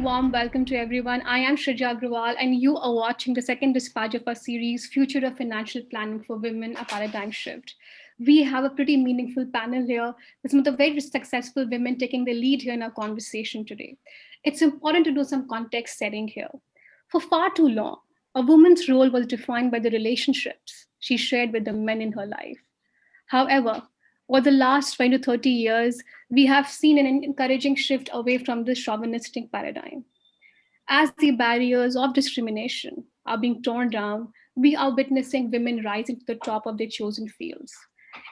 warm welcome to everyone. I am Shrija Agrawal, and you are watching the second dispatch of our series, Future of Financial Planning for Women, a Paradigm Shift. We have a pretty meaningful panel here with some of the very successful women taking the lead here in our conversation today. It's important to do some context setting here. For far too long, a woman's role was defined by the relationships she shared with the men in her life. However, over the last 20 to 30 years, we have seen an encouraging shift away from this chauvinistic paradigm. As the barriers of discrimination are being torn down, we are witnessing women rising to the top of their chosen fields,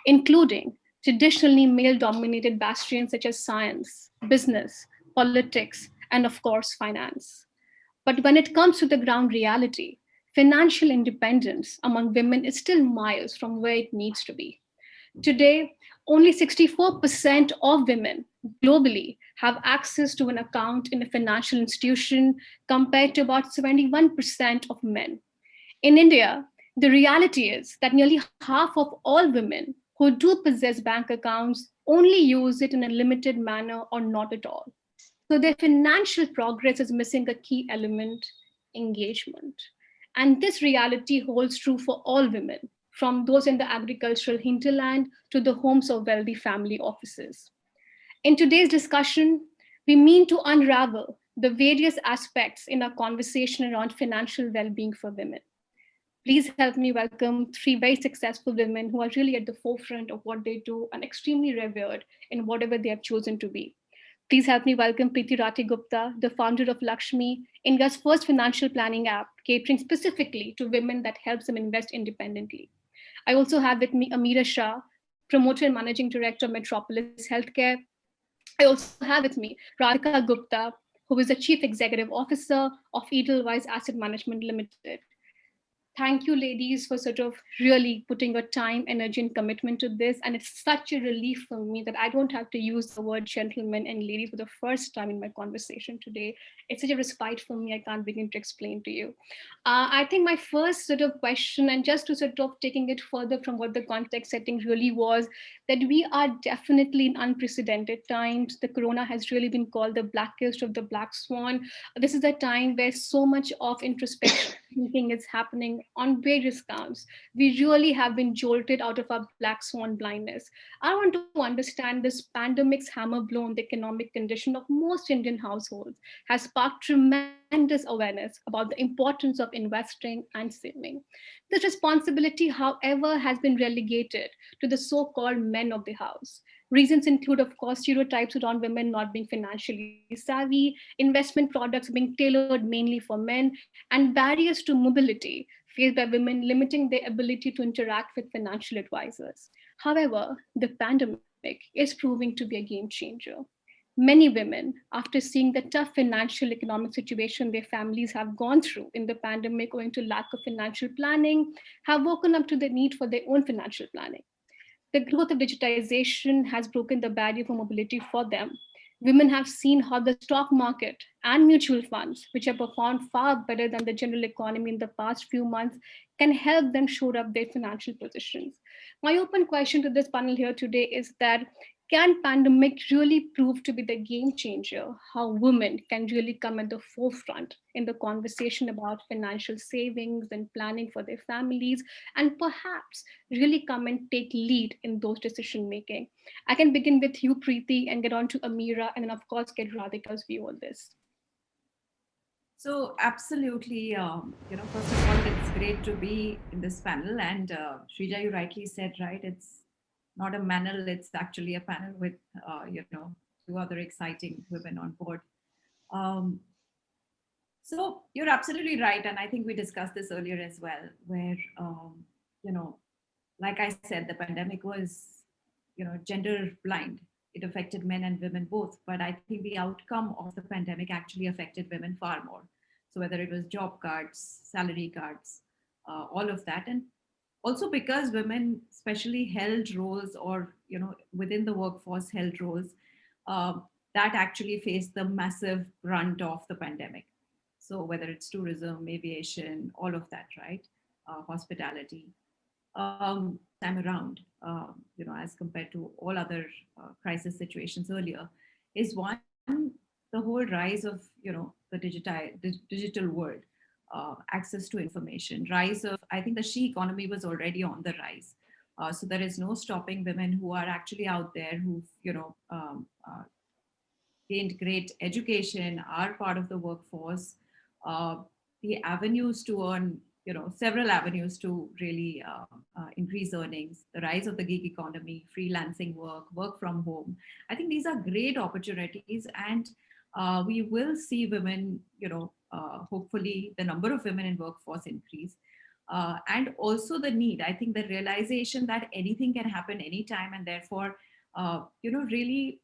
including traditionally male dominated bastions such as science, business, politics, and of course, finance. But when it comes to the ground reality, financial independence among women is still miles from where it needs to be. Today, only 64% of women globally have access to an account in a financial institution compared to about 71% of men. In India, the reality is that nearly half of all women who do possess bank accounts only use it in a limited manner or not at all. So their financial progress is missing a key element, engagement. And this reality holds true for all women, from those in the agricultural hinterland to the homes of wealthy family offices. In today's discussion, we mean to unravel the various aspects in our conversation around financial well-being for women. Please help me welcome three very successful women who are really at the forefront of what they do and extremely revered in whatever they have chosen to be. Please help me welcome Priti Rathi Gupta, the founder of LXME, India's first financial planning app, catering specifically to women that helps them invest independently. I also have with me Ameera Shah, promoter and managing director of Metropolis Healthcare. I also have with me Radhika Gupta, who is the chief executive officer of Edelweiss Asset Management Limited. Thank you, ladies, for sort of really putting your time, energy, and commitment to this. And it's such a relief for me that I don't have to use the word gentlemen and lady for the first time in my conversation today. It's such a respite for me, I can't begin to explain to you. I think my first sort of question, and just to sort of taking it further from what the context setting really was, that we are definitely in unprecedented times. The corona has really been called the blackest of the black swan. This is a time where so much of introspection thinking is happening on various counts. We really have been jolted out of our black swan blindness. I want to understand this pandemic's hammer blow on the economic condition of most Indian households has sparked tremendous awareness about the importance of investing and saving. This responsibility, however, has been relegated to the so-called men of the house. Reasons include, of course, stereotypes around women not being financially savvy, investment products being tailored mainly for men, and barriers to mobility faced by women limiting their ability to interact with financial advisors. However, the pandemic is proving to be a game changer. Many women, after seeing the tough financial economic situation their families have gone through in the pandemic owing to lack of financial planning, have woken up to the need for their own financial planning. The growth of digitization has broken the barrier for mobility for them. Women have seen how the stock market and mutual funds, which have performed far better than the general economy in the past few months, can help them shore up their financial positions. My open question to this panel here today is that can pandemic really prove to be the game changer, how women can really come at the forefront in the conversation about financial savings and planning for their families, and perhaps really come and take lead in those decision making? I can begin with you, Preeti, and get on to Ameera, and then of course get Radhika's view on this. So absolutely, first of all, it's great to be in this panel. And Shrija, you rightly said, right? It's not a panel; it's actually a panel with, two other exciting women on board. Um, so you're absolutely right, and I think we discussed this earlier as well, where you know, like I said, the pandemic was, gender blind. It affected men and women both, but I think the outcome of the pandemic actually affected women far more. So whether it was job cards, salary cards, all of that, and also because women especially held roles or within the workforce held roles uh, that actually faced the massive brunt of the pandemic. So whether it's tourism, aviation, all of that, right? Hospitality. Time around, as compared to all other crisis situations earlier, is one, the whole rise of, the the digital world, access to information, rise of, I think the she economy was already on the rise. So there is no stopping women who are actually out there who've, gained great education, are part of the workforce. Uh, the avenues to earn, several avenues to really increase earnings, the rise of the gig economy, freelancing work, work from home. I think these are great opportunities, and we will see women, hopefully the number of women in workforce increase. And also the need, I think the realization that anything can happen anytime, and therefore, really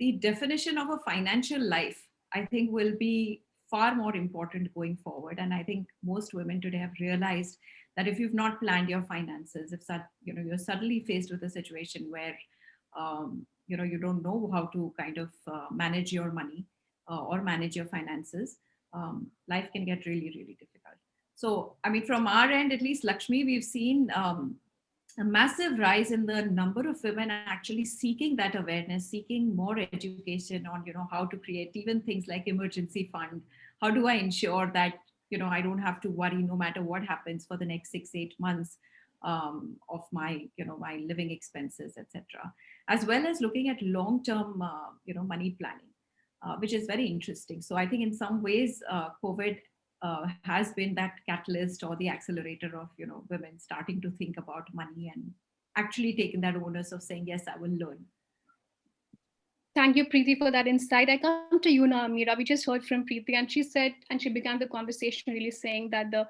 the definition of a financial life, I think, will be far more important going forward. And I think most women today have realized that if you've not planned your finances, if you're suddenly faced with a situation where you don't know how to kind of manage your money or manage your finances, life can get really, really difficult. So, I mean, from our end, at least, Lakshmi, we've seen a massive rise in the number of women actually seeking that awareness, seeking more education on, how to create even things like emergency fund. How do I ensure that, I don't have to worry no matter what happens for the next 6-8 months of my, my living expenses, etc. As well as looking at long-term, money planning, which is very interesting. So I think in some ways, COVID has been that catalyst or the accelerator of women starting to think about money and actually taking that onus of saying, yes, I will learn. Thank you, Preeti, for that insight. I come to you now, Ameera. We just heard from Preeti, and she said, and she began the conversation really saying that the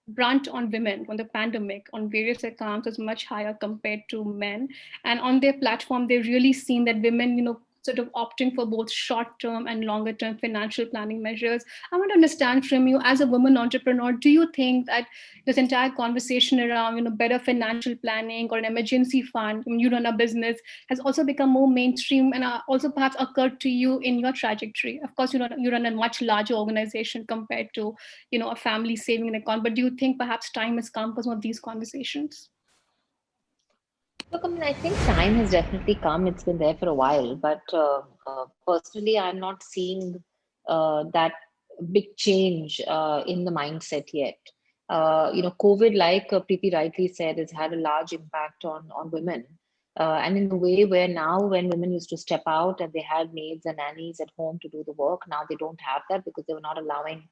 brunt on women on the pandemic on various accounts is much higher compared to men. And on their platform, they've really seen that women, sort of opting for both short-term and longer-term financial planning measures. I want to understand from you, as a woman entrepreneur, do you think that this entire conversation around, better financial planning or an emergency fund, when you run a business, has also become more mainstream and also perhaps occurred to you in your trajectory? Of course, you run a much larger organization compared to, a family saving account. But do you think perhaps time has come for some of these conversations? Look, I mean, I think time has definitely come. It's been there for a while, but personally, I'm not seeing that big change in the mindset yet. COVID, like Priti rightly said, has had a large impact on women. And in a way where now, when women used to step out and they had maids and nannies at home to do the work, now they don't have that because they were not allowing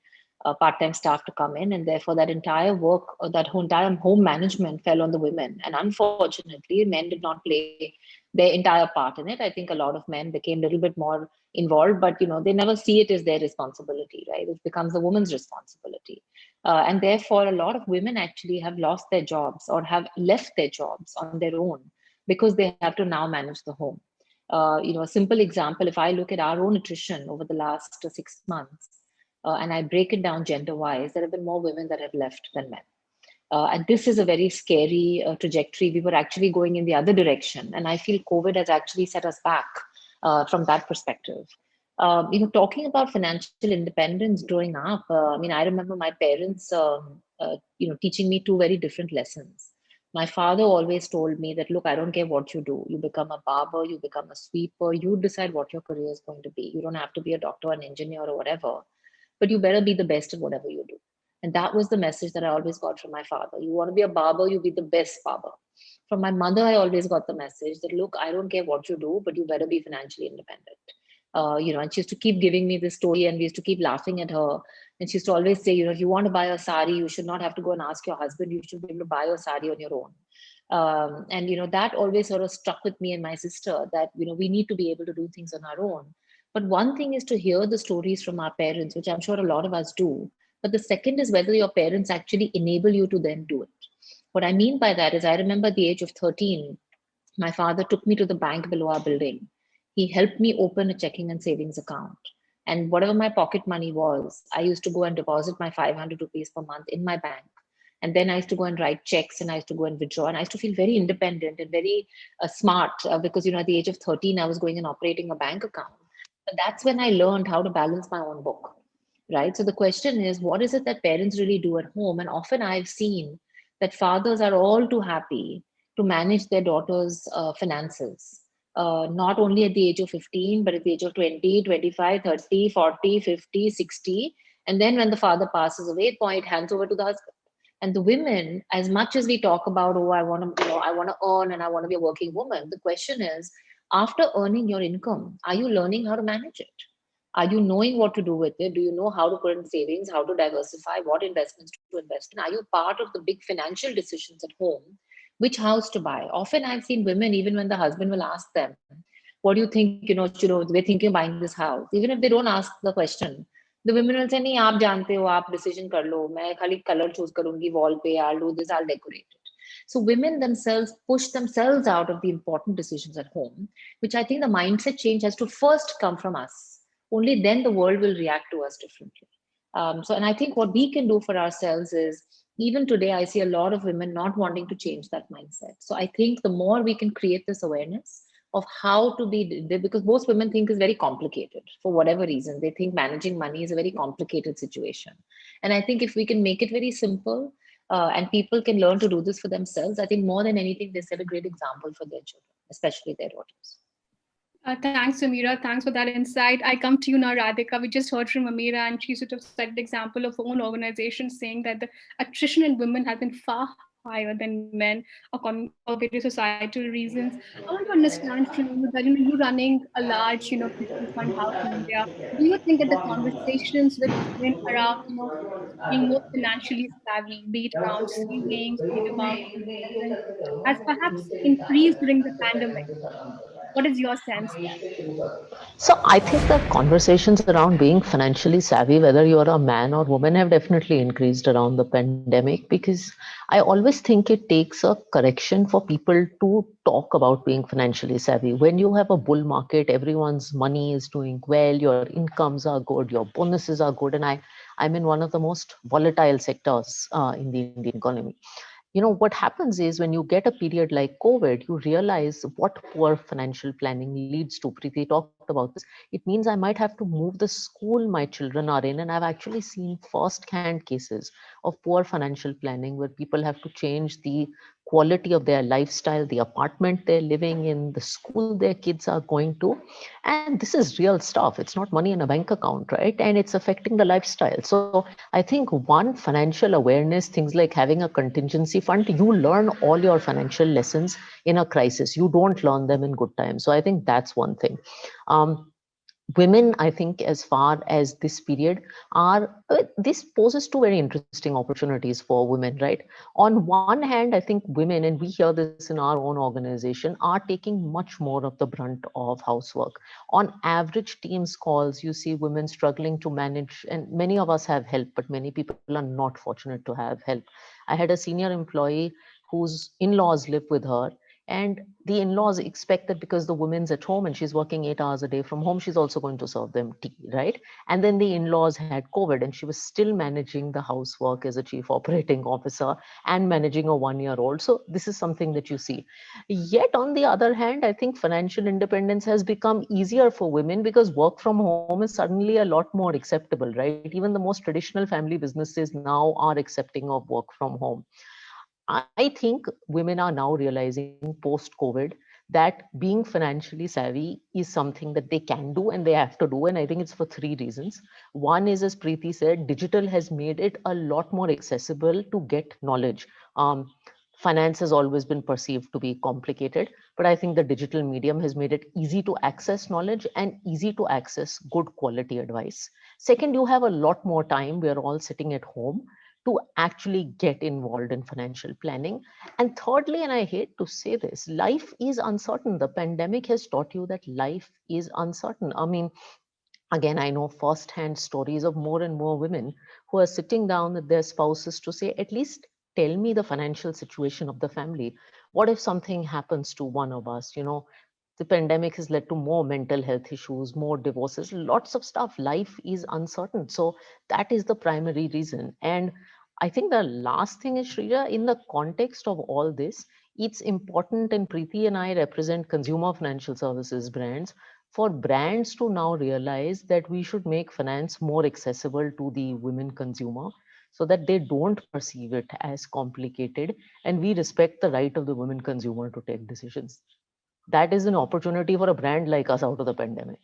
part-time staff to come in, and therefore that entire work, or that whole entire home management fell on the women. And unfortunately, men did not play their entire part in it. I think a lot of men became a little bit more involved, but they never see it as their responsibility, right? It becomes the woman's responsibility, and therefore a lot of women actually have lost their jobs or have left their jobs on their own because they have to now manage the home. A simple example: if I look at our own attrition over the last 6 months. And I break it down gender-wise, there have been more women that have left than men. And this is a very scary trajectory. We were actually going in the other direction. And I feel COVID has actually set us back from that perspective. Talking about financial independence growing up, I remember my parents, teaching me two very different lessons. My father always told me that, look, I don't care what you do. You become a barber, you become a sweeper, you decide what your career is going to be. You don't have to be a doctor, an engineer, or whatever, but you better be the best at whatever you do. And that was the message that I always got from my father. You want to be a barber, you be the best barber. From my mother, I always got the message that, look, I don't care what you do, but you better be financially independent. And she used to keep giving me this story, and we used to keep laughing at her. And she used to always say, if you want to buy a sari, you should not have to go and ask your husband. You should be able to buy a sari on your own. And that always sort of stuck with me and my sister, that, we need to be able to do things on our own. But one thing is to hear the stories from our parents, which I'm sure a lot of us do. But the second is whether your parents actually enable you to then do it. What I mean by that is, I remember at the age of 13, my father took me to the bank below our building. He helped me open a checking and savings account. And whatever my pocket money was, I used to go and deposit my 500 rupees per month in my bank. And then I used to go and write checks, and I used to go and withdraw. And I used to feel very independent and very smart because, at the age of 13, I was going and operating a bank account. But that's when I learned how to balance my own book, right? So the question is, what is it that parents really do at home? And often I've seen that fathers are all too happy to manage their daughters' finances. not only at the age of 15, but at the age of 20, 25, 30, 40, 50, 60. And then when the father passes away, point hands over to the husband. And the women, as much as we talk about, oh, I want to, I want to earn and I want to be a working woman, the question is, after earning your income, are you learning how to manage it? Are you knowing what to do with it? Do you know how to put in savings, how to diversify, what investments to invest in? Are you part of the big financial decisions at home? Which house to buy? Often I've seen women, even when the husband will ask them, what do you think, we're thinking of buying this house. Even if they don't ask the question, the women will say, नहीं आप जानते हो, आप decision कर लो, मैं खाली color choose करूंगी wall पे, I'll do this, I'll decorate it. So women themselves push themselves out of the important decisions at home, which I think the mindset change has to first come from us. Only then the world will react to us differently. And I think what we can do for ourselves is, even today, I see a lot of women not wanting to change that mindset. So I think the more we can create this awareness of how to be, because most women think is very complicated for whatever reason. They think managing money is a very complicated situation. And I think if we can make it very simple, and people can learn to do this for themselves, I think more than anything, they set a great example for their children, especially their daughters. Thanks, Ameera. Thanks for that insight. I come to you now, Radhika. We just heard from Ameera, and she sort of set the example of her own organization, saying that the attrition in women has been far higher than men, according for various societal reasons. I want to understand from you that you running a large mutual fund house in India. Do you think that the conversations with women around being more financially savvy, be it around savings, be it about investment, has perhaps increased during the pandemic? What is your sense there? So I think the conversations around being financially savvy, whether you're a man or woman, have definitely increased around the pandemic, because I always think it takes a correction for people to talk about being financially savvy. When you have a bull market, everyone's money is doing well, your incomes are good, your bonuses are good, and I'm in one of the most volatile sectors in the Indian economy. What happens is, when you get a period like COVID, you realize what poor financial planning leads to. Preeti talked about this. It means I might have to move the school my children are in, and I've actually seen first-hand cases of poor financial planning where people have to change the quality of their lifestyle, the apartment they're living in, the school their kids are going to. And this is real stuff. It's not money in a bank account, right? And it's affecting the lifestyle. So I think, one, financial awareness, things like having a contingency fund. You learn all your financial lessons in a crisis. You don't learn them in good times. So I think that's one thing. Women, I think, as far as this period are, this poses two very interesting opportunities for women, right? On one hand, I think women, and we hear this in our own organization, are taking much more of the brunt of housework. On average Teams calls, you see women struggling to manage, and many of us have help, but many people are not fortunate to have help. I had a senior employee whose in-laws live with her, and the in-laws expect that because the woman's at home and she's working 8 hours a day from home, she's also going to serve them tea, right? And then the in-laws had COVID, and she was still managing the housework as a chief operating officer and managing a 1-year-old. So this is something that you see. Yet on the other hand, I think financial independence has become easier for women because work from home is suddenly a lot more acceptable, right? Even the most traditional family businesses now are accepting of work from home. I think women are now realizing post COVID that being financially savvy is something that they can do and they have to do. And I think it's for three reasons. One is, as Preeti said, digital has made it a lot more accessible to get knowledge. Finance has always been perceived to be complicated, but I think the digital medium has made it easy to access knowledge and easy to access good quality advice. Second, you have a lot more time. We're all sitting at home to actually get involved in financial planning. And thirdly, and I hate to say this, life is uncertain. The pandemic has taught you that life is uncertain. I mean, again, I know firsthand stories of more and more women who are sitting down with their spouses to say, at least tell me the financial situation of the family. What if something happens to one of us? The pandemic has led to more mental health issues, more divorces, lots of stuff. Life is uncertain. So that is the primary reason. And I think the last thing is, Shrija, in the context of all this, it's important, and Preeti and I represent consumer financial services brands, for brands to now realize that we should make finance more accessible to the women consumer so that they don't perceive it as complicated, and we respect the right of the women consumer to take decisions. that is an opportunity for a brand like us out of the pandemic.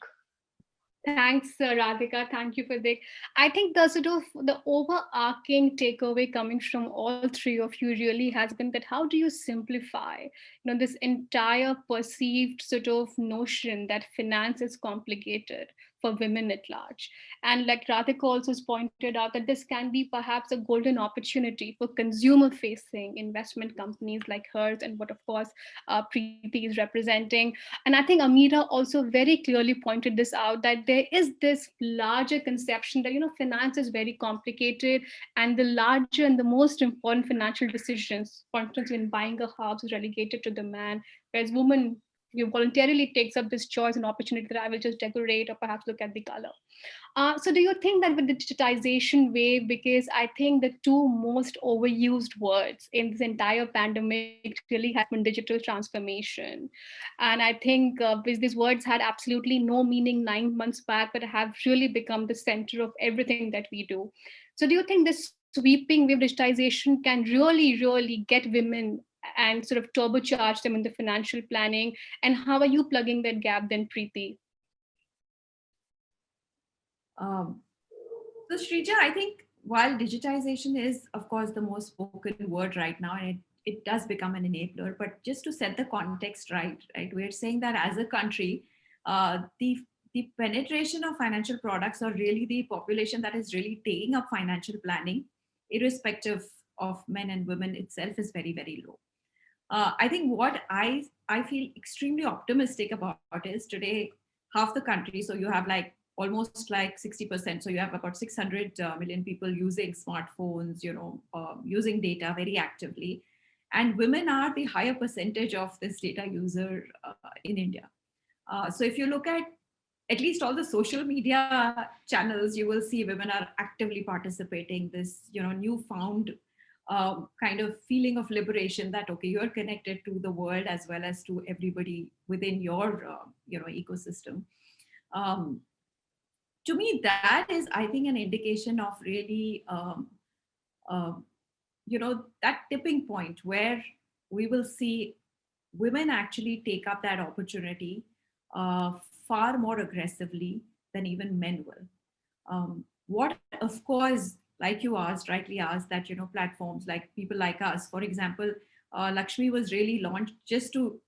Thanks, Radhika. Thank you for that. I think the sort of the overarching takeaway coming from all three of you really has been that how do you simplify, this entire perceived sort of notion that finance is complicated for women at large. And like Radhika also has pointed out that this can be perhaps a golden opportunity for consumer-facing investment companies like hers and what, of course, Preeti is representing. And I think Ameera also very clearly pointed this out that there is this larger conception that, finance is very complicated and the larger and the most important financial decisions, for instance, when buying a house is relegated to the man, whereas women voluntarily takes up this choice and opportunity that I will just decorate or perhaps look at the color. So do you think that with the digitization wave, because I think the two most overused words in this entire pandemic really has been digital transformation. And I think these words had absolutely no meaning 9 months back, but have really become the center of everything that we do. So do you think this sweeping wave digitization can really get women and sort of turbocharge them in the financial planning? And how are you plugging that gap then, Preeti? Um, so Shrija, I think while digitization is, of course, the most spoken word right now, and it does become an enabler, but just to set the context right, we're saying that as a country, the penetration of financial products, or really the population that is really taking up financial planning, irrespective of men and women itself, is very, very low. I think what I feel extremely optimistic about is today half the country. So you have like almost like 60%. So you have about 600 million people using smartphones, using data very actively, and women are the higher percentage of this data user in India. So if you look at least all the social media channels, you will see women are actively participating. This newfound kind of feeling of liberation that okay, you're connected to the world as well as to everybody within your ecosystem. um, to me, that is, I think, an indication of really uh, that tipping point where we will see women actually take up that opportunity far more aggressively than even men will. What, of course, like you asked, rightly asked, that platforms like people like us, for example, Lakshmi was really launched just to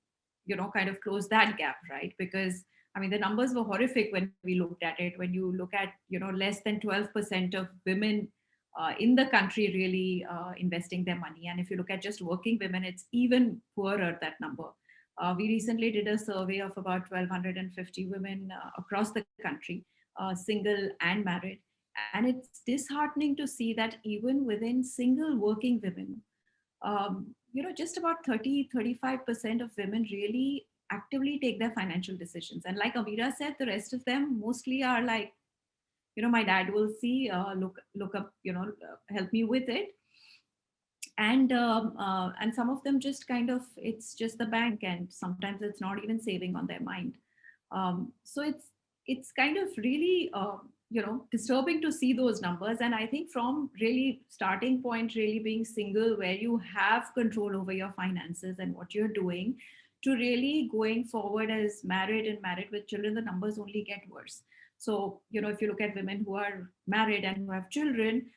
kind of close that gap, right? Because I mean, the numbers were horrific when we looked at it. When you look at less than 12% of women in the country really investing their money, and if you look at just working women, it's even poorer, that number. We recently did a survey of about 1,250 women across the country, single and married. And it's disheartening to see that even within single working women, just about 35% of women really actively take their financial decisions. And like Ameera said, the rest of them mostly are like, my dad will see, look up, help me with it. And some of them just kind of, it's just the bank, and sometimes it's not even saving on their mind. So it's kind of really disturbing to see those numbers. And I think from really starting point, really being single, where you have control over your finances and what you're doing, to really going forward as married and married with children, the numbers only get worse. So if you look at women who are married and who have children,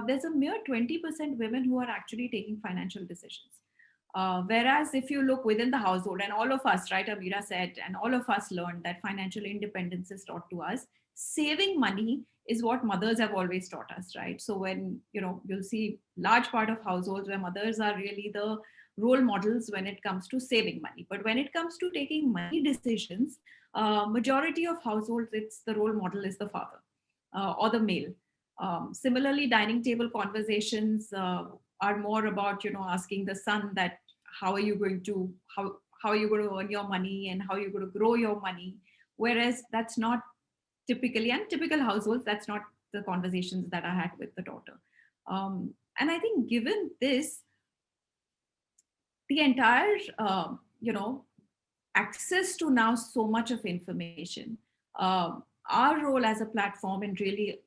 there's a mere 20% women who are actually taking financial decisions. Whereas if you look within the household, and all of us, right, Ameera said, and all of us learned that financial independence is taught to us. Saving money is what mothers have always taught us, right? So when, you'll see large part of households where mothers are really the role models when it comes to saving money. But when it comes to taking money decisions, majority of households, it's the role model is the father or the male. Similarly, dining table conversations are more about asking the son that how are you going to how are you going to earn your money and how are you going to grow your money, whereas that's not typically, and typical households, that's not the conversations that I had with the daughter. And I think given this, the entire access to now so much of information, our role as a platform in really,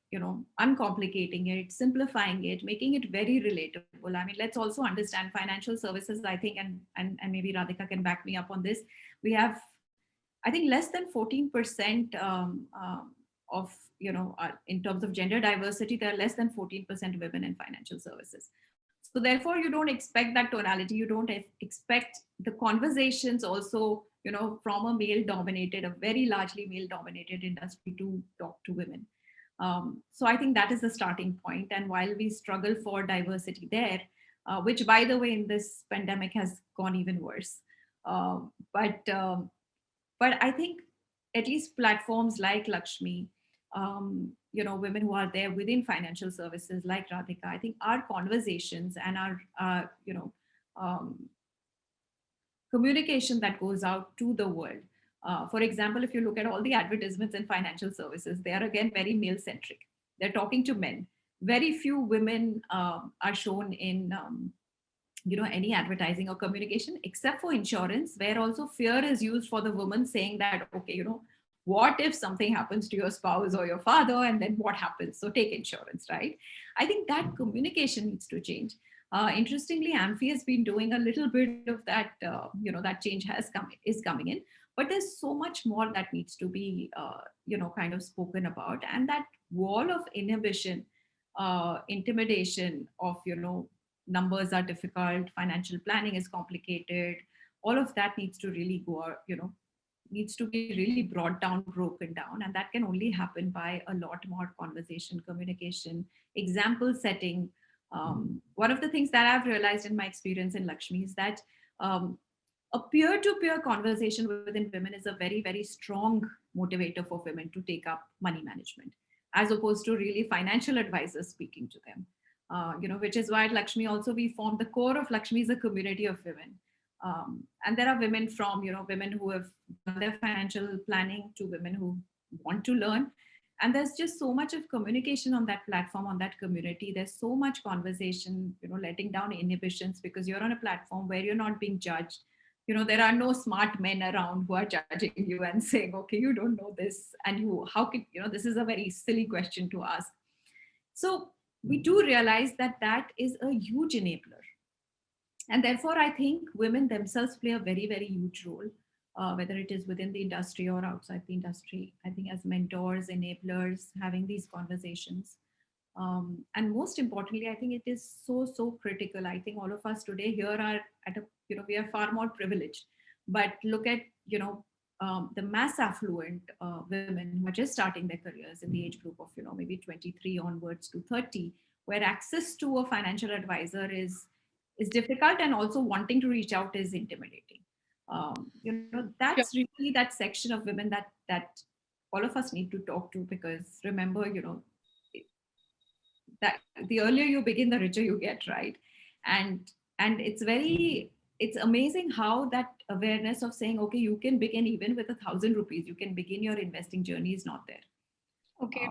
uncomplicating it, simplifying it, making it very relatable. I mean, let's also understand financial services, I think, and maybe Radhika can back me up on this. We have, I think, less than 14% of, in terms of gender diversity, there are less than 14% women in financial services. So therefore, you don't expect that tonality. You don't expect the conversations also, from a male dominated, a very largely male dominated industry to talk to women. So I think that is the starting point. And while we struggle for diversity there, which by the way, in this pandemic has gone even worse. But I think at least platforms like Lakshmi, women who are there within financial services like Radhika, I think our conversations and our um, communication that goes out to the world. For example, if you look at all the advertisements in financial services, they are again very male centric. They're talking to men. Very few women are shown in any advertising or communication, except for insurance, where also fear is used for the woman, saying that, okay, what if something happens to your spouse or your father, and then what happens? So take insurance, right? I think that communication needs to change. Interestingly, Amphi has been doing a little bit of that. That change is coming in, but there's so much more that needs to be, kind of spoken about, and that wall of inhibition, intimidation of, numbers are difficult, financial planning is complicated. All of that needs to really go, needs to be really brought down, broken down, and that can only happen by a lot more conversation, communication, example setting. One of the things that I've realized in my experience in Lakshmi is that a peer-to-peer conversation within women is a very, very strong motivator for women to take up money management, as opposed to really financial advisors speaking to them. Which is why at Lakshmi also we formed the core of Lakshmi is a community of women. And there are women from, women who have done their financial planning to women who want to learn. And there's just so much of communication on that platform, on that community. There's so much conversation, letting down inhibitions, because you're on a platform where you're not being judged. There are no smart men around who are judging you and saying, okay, you don't know this. And how could, this is a very silly question to ask. So we do realize that that is a huge enabler. And therefore, I think women themselves play a very, very huge role, whether it is within the industry or outside the industry. I think as mentors, enablers, having these conversations. And most importantly, I think it is so, so critical. I think all of us today here are at a, we are far more privileged. But look at, the mass affluent women who are just starting their careers in the age group of, maybe 23 onwards to 30, where access to a financial advisor is difficult, and also wanting to reach out is intimidating. That's really that section of women that all of us need to talk to, because remember, that the earlier you begin, the richer you get, right? And it's amazing how that awareness of saying, okay, you can begin even with 1,000 rupees, you can begin your investing journey is not there. Okay.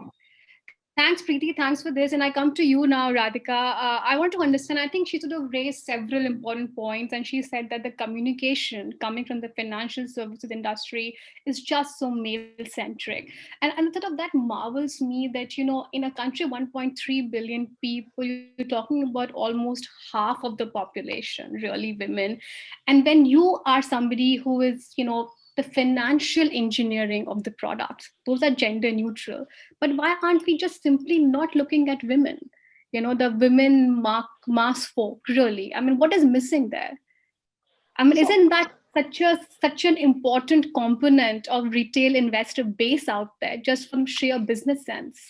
Thanks, Preeti. Thanks for this. And I come to you now, Radhika. I want to understand, I think she sort of raised several important points. And she said that the communication coming from the financial services industry is just so male-centric. And sort of that marvels me that, in a country of 1.3 billion people, you're talking about almost half of the population, really women. And when you are somebody who is, the financial engineering of the products, those are gender neutral. But why aren't we just simply not looking at women? The women mass folk, really. I mean, what is missing there? I mean, isn't that such an important component of retail investor base out there, just from sheer business sense?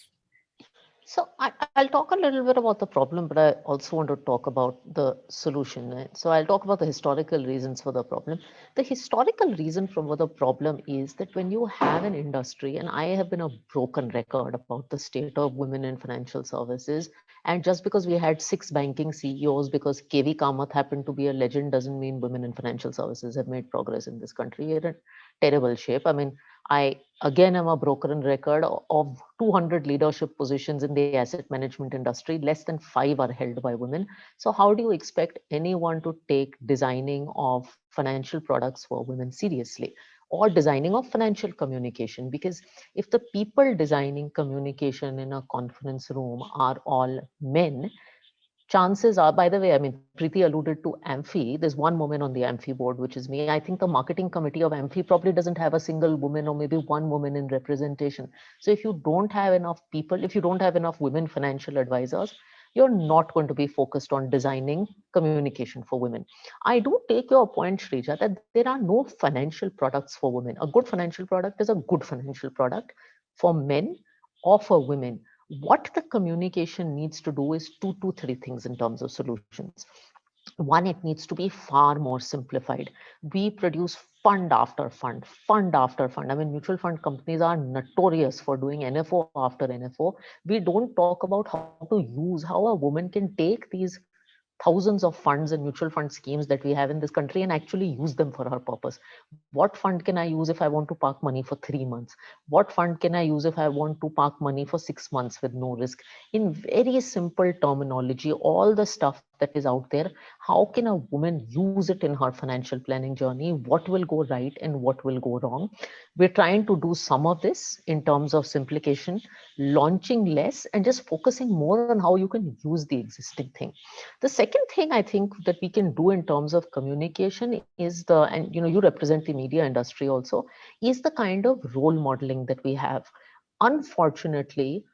So I'll talk a little bit about the problem, but I also want to talk about the solution. Right? So I'll talk about the historical reasons for the problem. The historical reason for the problem is that when you have an industry, and I have been a broken record about the state of women in financial services, and just because we had 6 banking CEOs, because KV Kamath happened to be a legend, doesn't mean women in financial services have made progress in this country. We're in terrible shape. I mean, I again am a broken record of 200 leadership positions in the asset management industry. Less than 5 are held by women. So how do you expect anyone to take designing of financial products for women seriously, or designing of financial communication? Because if the people designing communication in a conference room are all men, chances are, by the way, I mean, Priti alluded to Amphi. There's one woman on the Amphi board, which is me. I think the marketing committee of Amphi probably doesn't have a single woman, or maybe one woman in representation. So if you don't have enough people, if you don't have enough women financial advisors, you're not going to be focused on designing communication for women. I do take your point, Shrija, that there are no financial products for women. A good financial product is a good financial product for men or for women. What the communication needs to do is two to three things in terms of solutions. One, it needs to be far more simplified. We produce fund after fund, fund after fund. I mean, mutual fund companies are notorious for doing NFO after NFO. We don't talk about how to use, how a woman can take these thousands of funds and mutual fund schemes that we have in this country and actually use them for her purpose. What fund can I use if I want to park money for 3 months? What fund can I use if I want to park money for 6 months with no risk? In very simple terminology, all the stuff that is out there, how can a woman use it in her financial planning journey? What will go right and what will go wrong? We're trying to do some of this in terms of simplification, launching less and just focusing more on how you can use the existing thing. The second thing I think that we can do in terms of communication is the, and you know, you represent the media industry also, is the kind of role modeling that we have. Unfortunately,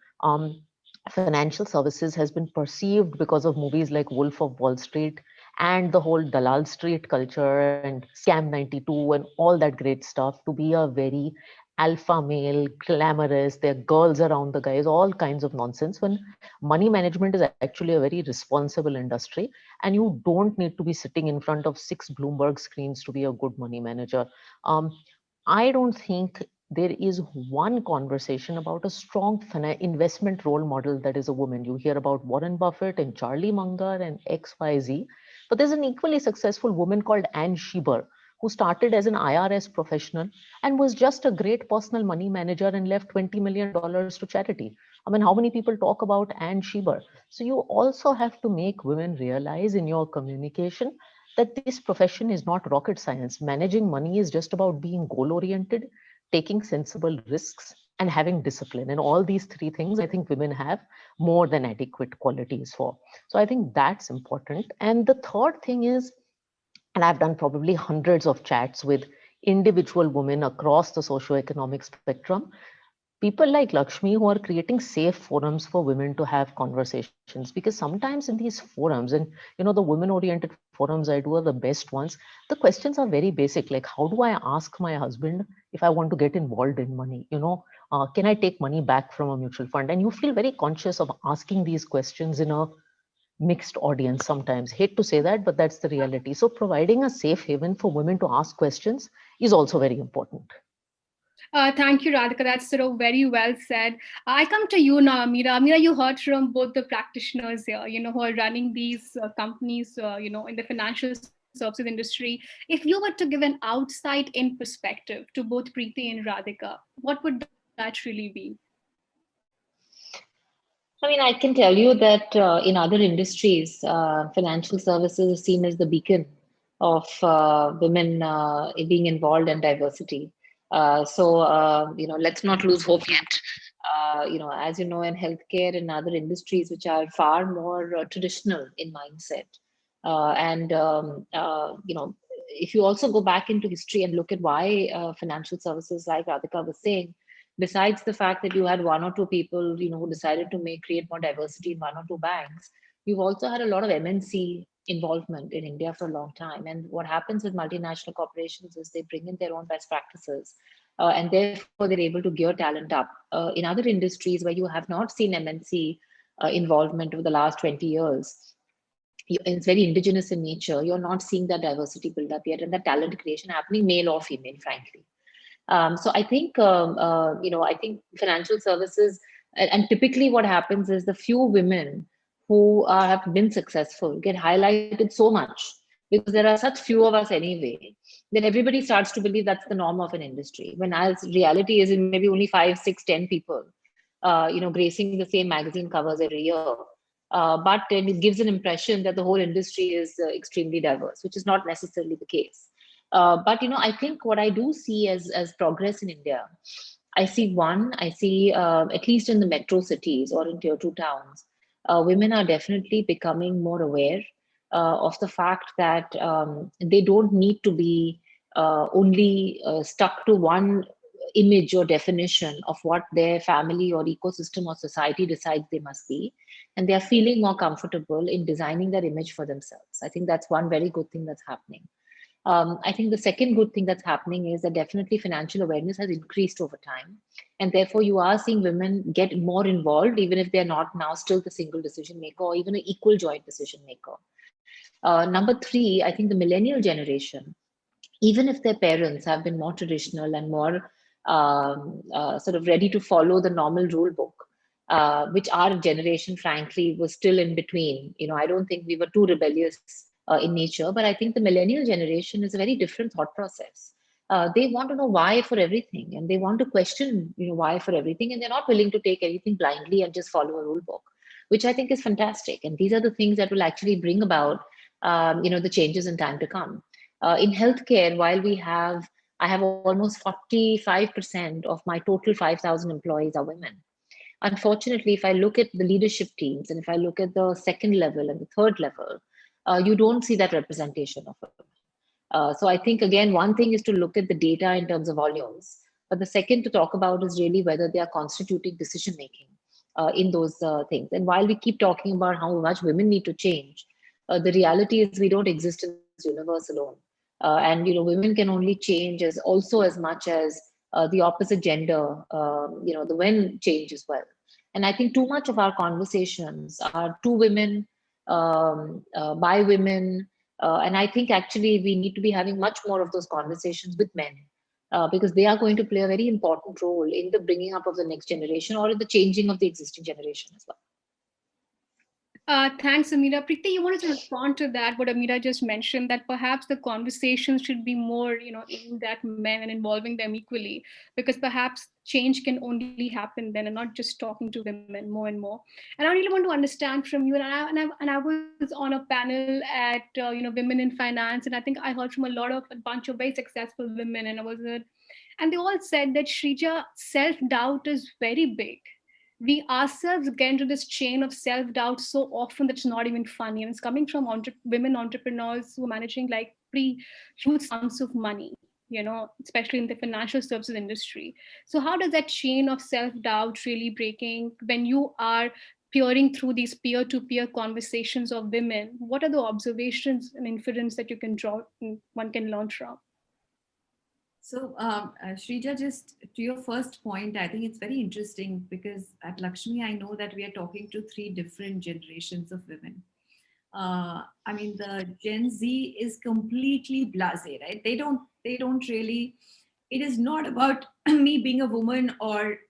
financial services has been perceived because of movies like Wolf of Wall Street and the whole Dalal Street culture and Scam 92 and all that great stuff to be a very alpha male, glamorous, there are girls around the guys, all kinds of nonsense, when money management is actually a very responsible industry, and you don't need to be sitting in front of 6 Bloomberg screens to be a good money manager. um, I don't think there is one conversation about a strong investment role model that is a woman. You hear about Warren Buffett and Charlie Munger and XYZ, but there's an equally successful woman called Anne Schieber who started as an IRS professional and was just a great personal money manager and left $20 million to charity. I mean, how many people talk about Anne Schieber? So you also have to make women realize in your communication that this profession is not rocket science. Managing money is just about being goal oriented, taking sensible risks, and having discipline. And all these three things, I think women have more than adequate qualities for. So I think that's important. And the third thing is, and I've done probably hundreds of chats with individual women across the socioeconomic spectrum, people like Lakshmi who are creating safe forums for women to have conversations. Because sometimes in these forums, and you know, the women oriented forums I do are the best ones, the questions are very basic, like how do I ask my husband if I want to get involved in money? You know, can I take money back from a mutual fund? And you feel very conscious of asking these questions in a mixed audience sometimes. Hate to say that, but that's the reality. So providing a safe haven for women to ask questions is also very important. Thank you, Radhika. That's sort of very well said. I come to you now, Ameera. Ameera, you heard from both the practitioners here, who are running these companies, in the financial services industry. If you were to give an outside-in perspective to both Priti and Radhika, what would that really be? I mean, I can tell you that in other industries, financial services is seen as the beacon of women being involved in diversity. Let's not lose hope yet. As you know, in healthcare and other industries, which are far more traditional in mindset, if you also go back into history and look at why financial services, like Radhika was saying, besides the fact that you had one or two people, who decided to create more diversity in one or two banks, you've also had a lot of MNC involvement in India for a long time. And what happens with multinational corporations is they bring in their own best practices, and therefore they're able to gear talent up. In other industries where you have not seen MNC involvement over the last 20 years, it's very indigenous in nature. You're not seeing that diversity build up yet, and that talent creation happening, male or female, frankly. So I think, I think financial services, and typically what happens is the few women who have been successful get highlighted so much because there are such few of us anyway, then everybody starts to believe that's the norm of an industry. When as reality is, it maybe only 5, 6, 10 people, gracing the same magazine covers every year. But then it gives an impression that the whole industry is extremely diverse, which is not necessarily the case. But I think what I do see as progress in India, I see at least in the metro cities or in tier 2 towns, women are definitely becoming more aware of the fact that they don't need to be only stuck to one image or definition of what their family or ecosystem or society decides they must be. And they are feeling more comfortable in designing that image for themselves. I think that's one very good thing that's happening. I think the second good thing that's happening is that definitely financial awareness has increased over time. And therefore, you are seeing women get more involved, even if they're not now still the single decision maker or even an equal joint decision maker. Number three, I think the millennial generation, even if their parents have been more traditional and more sort of ready to follow the normal rule book, which our generation, frankly, was still in between. I don't think we were too rebellious in nature, but I think the millennial generation is a very different thought process. They want to know why for everything, and they want to question, why for everything, and they're not willing to take anything blindly and just follow a rule book, which I think is fantastic. And these are the things that will actually bring about, the changes in time to come. In healthcare, while I have almost 45% of my total 5,000 employees are women. Unfortunately, if I look at the leadership teams and if I look at the second level and the third level, you don't see that representation of women. So I think, again, one thing is to look at the data in terms of volumes, but the second to talk about is really whether they are constituting decision making in those things. And while we keep talking about how much women need to change, the reality is we don't exist in this universe alone. And women can only change as much as the opposite gender, the men change as well. And I think too much of our conversations are to women, by women, and I think actually we need to be having much more of those conversations with men, because they are going to play a very important role in the bringing up of the next generation or in the changing of the existing generation as well. Thanks, Ameera. Priti, you wanted to respond to that, what Ameera just mentioned, that perhaps the conversation should be more, aimed at men and involving them equally, because perhaps change can only happen then, and not just talking to women more and more. And I really want to understand from you, and I was on a panel at, Women in Finance, and I think I heard from a bunch of very successful women, and they all said that, Shrija, self-doubt is very big. We ourselves get into this chain of self-doubt so often that it's not even funny, and it's coming from women entrepreneurs who are managing like pretty huge sums of money, especially in the financial services industry. So how does that chain of self-doubt really breaking when you are peering through these peer-to-peer conversations of women? What are the observations and inference that you can draw, one can learn from? So, Shrija, just to your first point, I think it's very interesting because at Lakshmi, I know that we are talking to three different generations of women. I mean, the Gen Z is completely blasé, right? They don't really. It is not about me being a woman or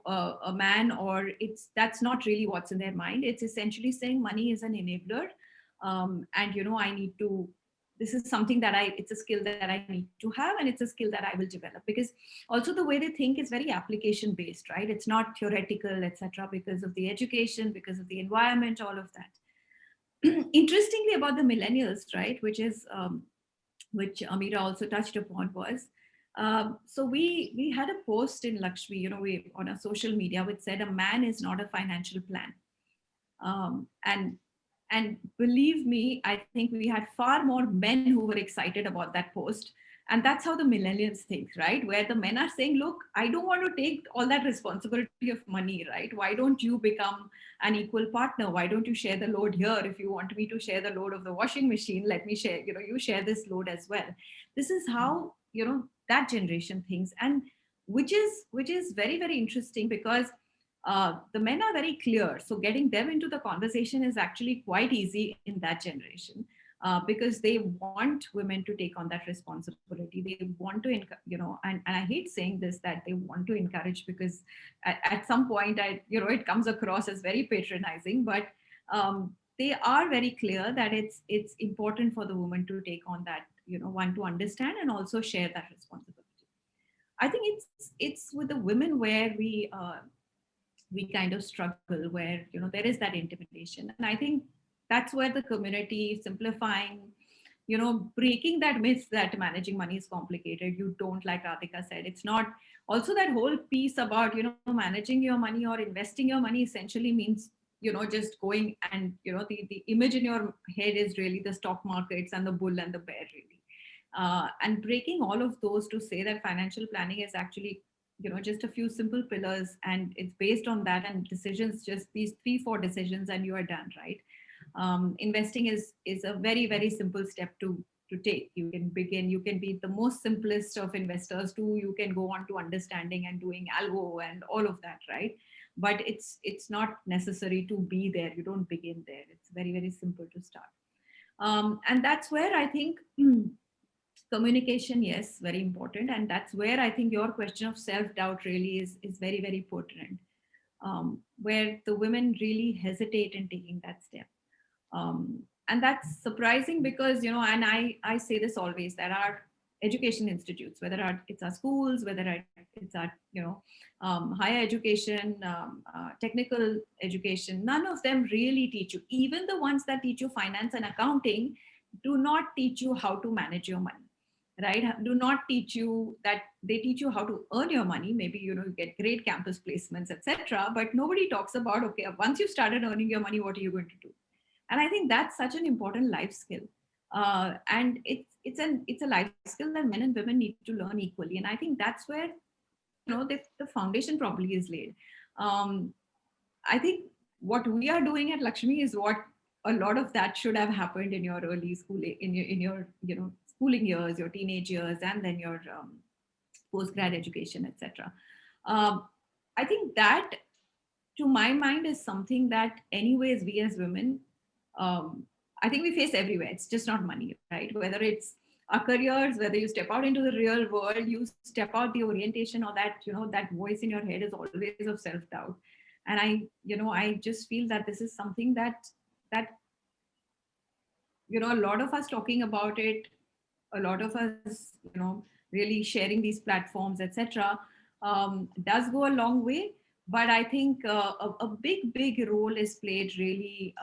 a man, or that's not really what's in their mind. It's essentially saying money is an enabler, and I need to. This is something that it's a skill that I need to have, and it's a skill that I will develop, because also the way they think is very application based, right? It's not theoretical, etc., because of the education, because of the environment, all of that. Interestingly, about the millennials, right, which Ameera also touched upon, was so we had a post in Lakshmi, we on a social media, which said a man is not a financial plan. And believe me, I think we had far more men who were excited about that post. And that's how the millennials think, right? Where the men are saying, look, I don't want to take all that responsibility of money, right? Why don't you become an equal partner? Why don't you share the load here? If you want me to share the load of the washing machine, let me share, you share this load as well. This is how, that generation thinks. And which is very, very interesting, because the men are very clear. So getting them into the conversation is actually quite easy in that generation, because they want women to take on that responsibility. They want to, and I hate saying this, that they want to encourage, because at some point, it comes across as very patronizing. But they are very clear that it's important for the woman to take on that, one, to understand and also share that responsibility. I think it's with the women where we kind of struggle, where there is that intimidation. And I think that's where the community simplifying, breaking that myth that managing money is complicated. You don't, like Radhika said, it's not. Also, that whole piece about managing your money or investing your money essentially means just going, and the image in your head is really the stock markets and the bull and the bear, really. And breaking all of those to say that financial planning is actually just a few simple pillars, and it's based on that, and decisions, just these 3-4 decisions and you are done, right? Investing is a very, very simple step to take. You can begin, you can be the most simplest of investors too, you can go on to understanding and doing algo and all of that, right? But it's not necessary to be there. You don't begin there. It's very, very simple to start. And that's where I think communication, yes, very important. And that's where I think your question of self-doubt really is very, very pertinent, where the women really hesitate in taking that step. And that's surprising because, and I say this always, that our education institutes, whether it's our schools, whether it's our, higher education, technical education, none of them really teach you. Even the ones that teach you finance and accounting do not teach you how to manage your money, right? Do not teach you that. They teach you how to earn your money. Maybe you get great campus placements, etc., but nobody talks about, okay, once you started earning your money, what are you going to do? And I think that's such an important life skill, and it's a life skill that men and women need to learn equally. And I think that's where the foundation probably is laid. I think what we are doing at Lakshmi is what a lot of that should have happened in your early school, in your schooling years, your teenage years, and then your post grad education, etc. I think that, to my mind, is something that anyways we as women, I think we face everywhere. It's just not money, right? Whether it's our careers, whether you step out into the real world, you step out, the orientation or that, that voice in your head is always of self-doubt. And I just feel that this is something that a lot of us talking about it, a lot of us, really sharing these platforms, etc., does go a long way. But I think a big role is played really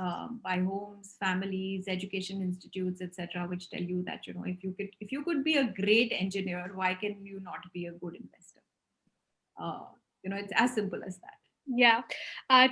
by homes, families, education institutes, etc., which tell you that if you could be a great engineer, why can you not be a good investor? It's as simple as that. Yeah,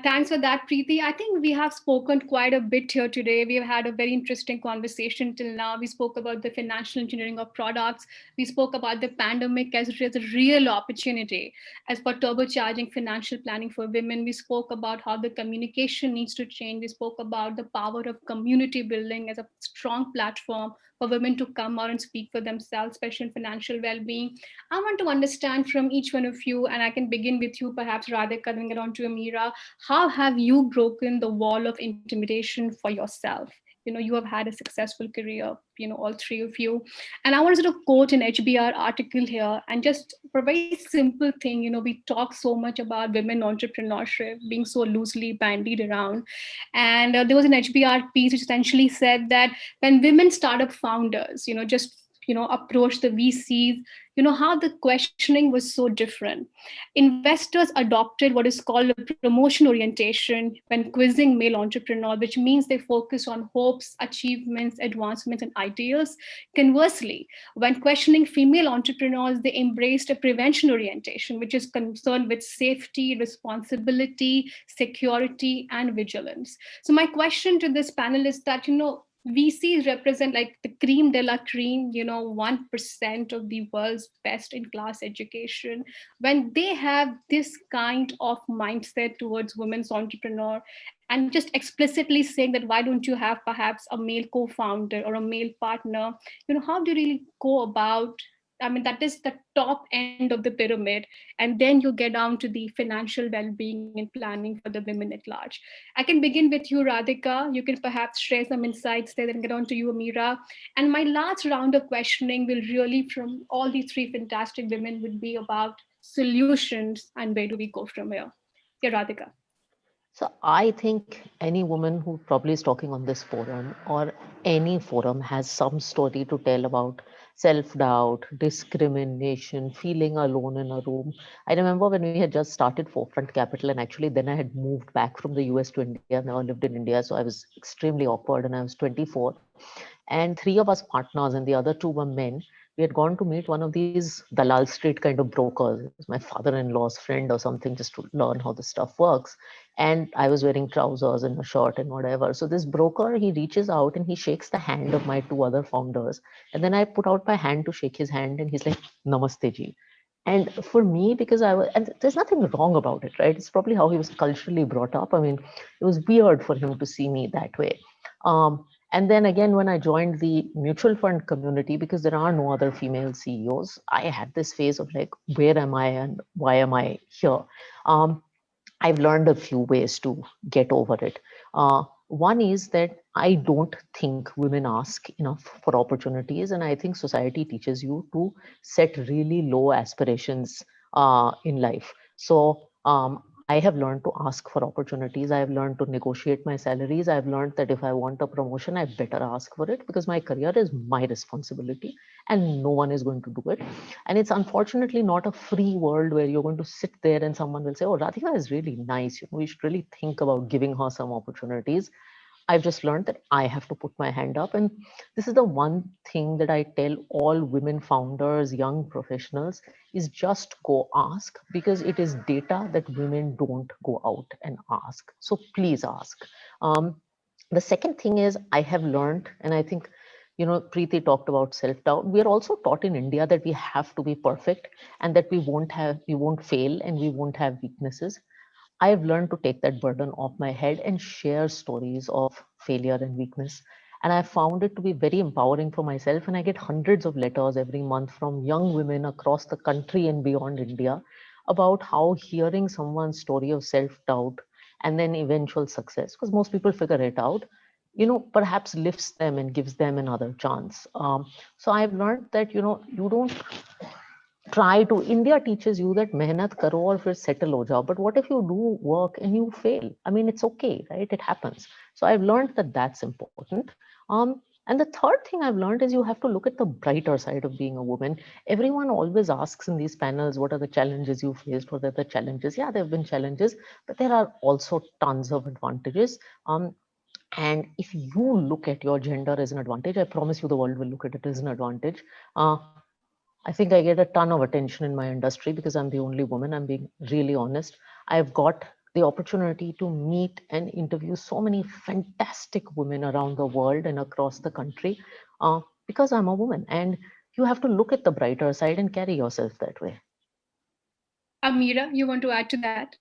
thanks for that, Preeti. I think we have spoken quite a bit here today. We have had a very interesting conversation till now. We spoke about the financial engineering of products. We spoke about the pandemic as a real opportunity as for turbocharging financial planning for women. We spoke about how the communication needs to change. We spoke about the power of community building as a strong platform for women to come out and speak for themselves, especially in financial well-being. I want to understand from each one of you, and I can begin with you, perhaps Radhika, then get on to Ameera. How have you broken the wall of intimidation for yourself? You have had a successful career, all three of you. And I want to sort of quote an HBR article here, and just for a very simple thing, we talk so much about women entrepreneurship being so loosely bandied around. And there was an HBR piece which essentially said that when women startup founders, just approach the VCs, how the questioning was so different. Investors adopted what is called a promotion orientation when quizzing male entrepreneurs, which means they focus on hopes, achievements, advancements, and ideals. Conversely, when questioning female entrepreneurs, they embraced a prevention orientation, which is concerned with safety, responsibility, security, and vigilance. So my question to this panel is that, VCs represent like the cream de la cream, 1% of the world's best in class education. When they have this kind of mindset towards women's entrepreneur and just explicitly saying that, why don't you have perhaps a male co-founder or a male partner? How do you really go about, that is the top end of the pyramid. And then you get down to the financial well-being and planning for the women at large. I can begin with you, Radhika. You can perhaps share some insights there, then get on to you, Ameera. And my last round of questioning will really, from all these three fantastic women, would be about solutions and where do we go from here. Yeah, Radhika. So I think any woman who probably is talking on this forum or any forum has some story to tell about self-doubt, discrimination, feeling alone in a room. I remember when we had just started Forefront Capital, and actually then I had moved back from the US to India, never lived in India, so I was extremely awkward and I was 24. And three of us partners and the other two were men. We had gone to meet one of these Dalal Street kind of brokers, my father-in-law's friend or something, just to learn how this stuff works. And I was wearing trousers and a shirt and whatever. So this broker, he reaches out and he shakes the hand of my two other founders. And then I put out my hand to shake his hand and he's like, Namaste ji. And for me, because I was, and there's nothing wrong about it, right? It's probably how he was culturally brought up. I mean, it was weird for him to see me that way. And then again, when I joined the mutual fund community, because there are no other female CEOs, I had this phase of like, where am I and why am I here? Um, I've learned a few ways to get over it. One is that I don't think women ask enough for opportunities, and I think society teaches you to set really low aspirations in life. So I have learned to ask for opportunities. I have learned to negotiate my salaries. I've learned that if I want a promotion, I better ask for it because my career is my responsibility and no one is going to do it. And it's unfortunately not a free world where you're going to sit there and someone will say, oh, Radhika is really nice. You know, we should really think about giving her some opportunities. I've just learned that I have to put my hand up. And this is the one thing that I tell all women founders, young professionals, is just go ask because it is data that women don't go out and ask. So please ask. The second thing is I have learned, and I think, you know, Preeti talked about self-doubt. We are also taught in India that we have to be perfect and that we won't fail and we won't have weaknesses. I've learned to take that burden off my head and share stories of failure and weakness. And I found it to be very empowering for myself. And I get hundreds of letters every month from young women across the country and beyond India about how hearing someone's story of self doubt and then eventual success, because most people figure it out, you know, perhaps lifts them and gives them another chance. So I've learned that, you know, you don't try to, India teaches you that mehnat karo aur fir settle ho jao. But what if you do work and you fail? I mean, it's okay, right? It happens. So I've learned that that's important. And the third thing I've learned is you have to look at the brighter side of being a woman. Everyone always asks in these panels, what are the challenges you faced? What are the challenges? Yeah, there have been challenges, but there are also tons of advantages. And if you look at your gender as an advantage, I promise you the world will look at it as an advantage. Uh, I think I get a ton of attention in my industry because I'm the only woman. I'm being really honest. I've got the opportunity to meet and interview so many fantastic women around the world and across the country because I'm a woman. And you have to look at the brighter side and carry yourself that way. Ameera, you want to add to that?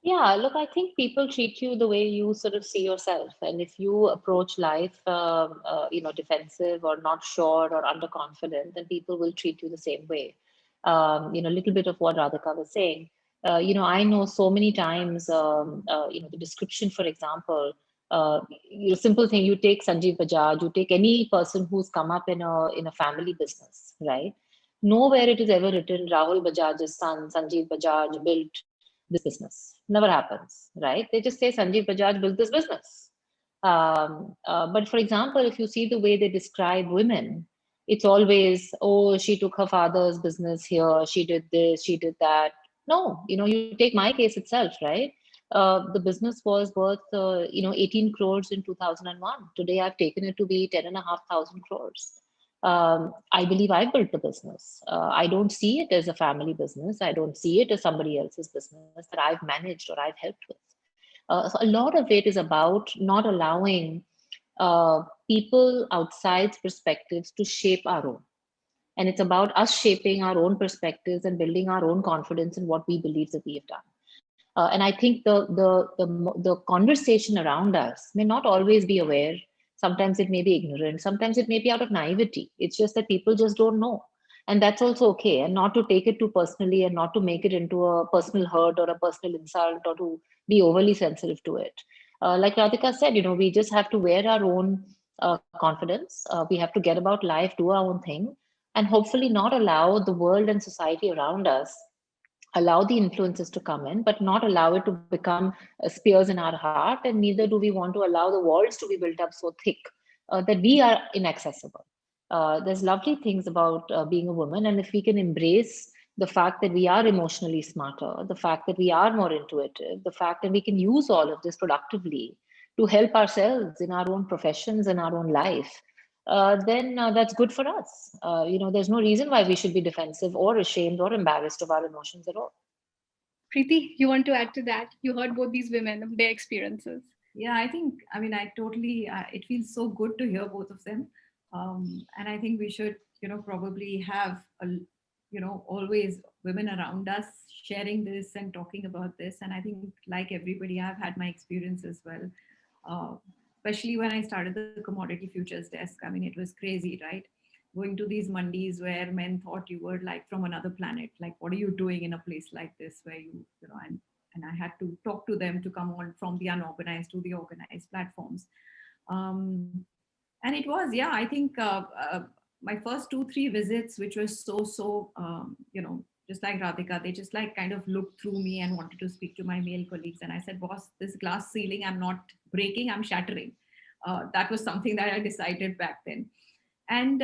Yeah, look, I think people treat you the way you sort of see yourself, and if you approach life, defensive or not sure or underconfident, then people will treat you the same way. A little bit of what Radhika was saying. I know so many times, the description, for example, simple thing. You take Sanjeev Bajaj, you take any person who's come up in a family business, right? Nowhere it is ever written Rahul Bajaj's son, Sanjeev Bajaj, built this business. Never happens, right? They just say Sanjeev Bajaj built this business. But for example, if you see the way they describe women, it's always, oh, she took her father's business here, she did this, she did that. No, you take my case itself, right? The business was worth, 18 crores in 2001. Today, I've taken it to be 10,500 crores. I believe I built the business. I don't see it as a family business. I don't see it as somebody else's business that I've managed or I've helped with. So a lot of it is about not allowing people outside's perspectives to shape our own. And it's about us shaping our own perspectives and building our own confidence in what we believe that we have done. And I think the conversation around us may not always be aware. Sometimes it may be ignorant. Sometimes it may be out of naivety. It's just that people just don't know, and that's also okay. And not to take it too personally, and not to make it into a personal hurt or a personal insult, or to be overly sensitive to it. Like Radhika said, we just have to wear our own confidence. We have to get about life, do our own thing, and hopefully not allow the world and society around us allow the influences to come in, but not allow it to become spears in our heart. And neither do we want to allow the walls to be built up so thick that we are inaccessible. There's lovely things about being a woman. And if we can embrace the fact that we are emotionally smarter, the fact that we are more intuitive, the fact that we can use all of this productively to help ourselves in our own professions and our own life, then that's good for us. There's no reason why we should be defensive or ashamed or embarrassed of our emotions at all. Preeti, you want to add to that? You heard both these women, their experiences. Yeah, I mean, I totally, it feels so good to hear both of them. And I think we should, probably have, always women around us sharing this and talking about this. And I think, like everybody, I've had my experience as well. Uh, Especially when I started the commodity futures desk. I mean, it was crazy, right? Going to these mandis where men thought you were like from another planet. Like, what are you doing in a place like this where and I had to talk to them to come on from the unorganized to the organized platforms. Um, and it was, yeah, I think my first 2 3 visits, which was just like Radhika, they just like kind of looked through me and wanted to speak to my male colleagues. And I said, boss, this glass ceiling, I'm not breaking, I'm shattering. That was something that I decided back then. And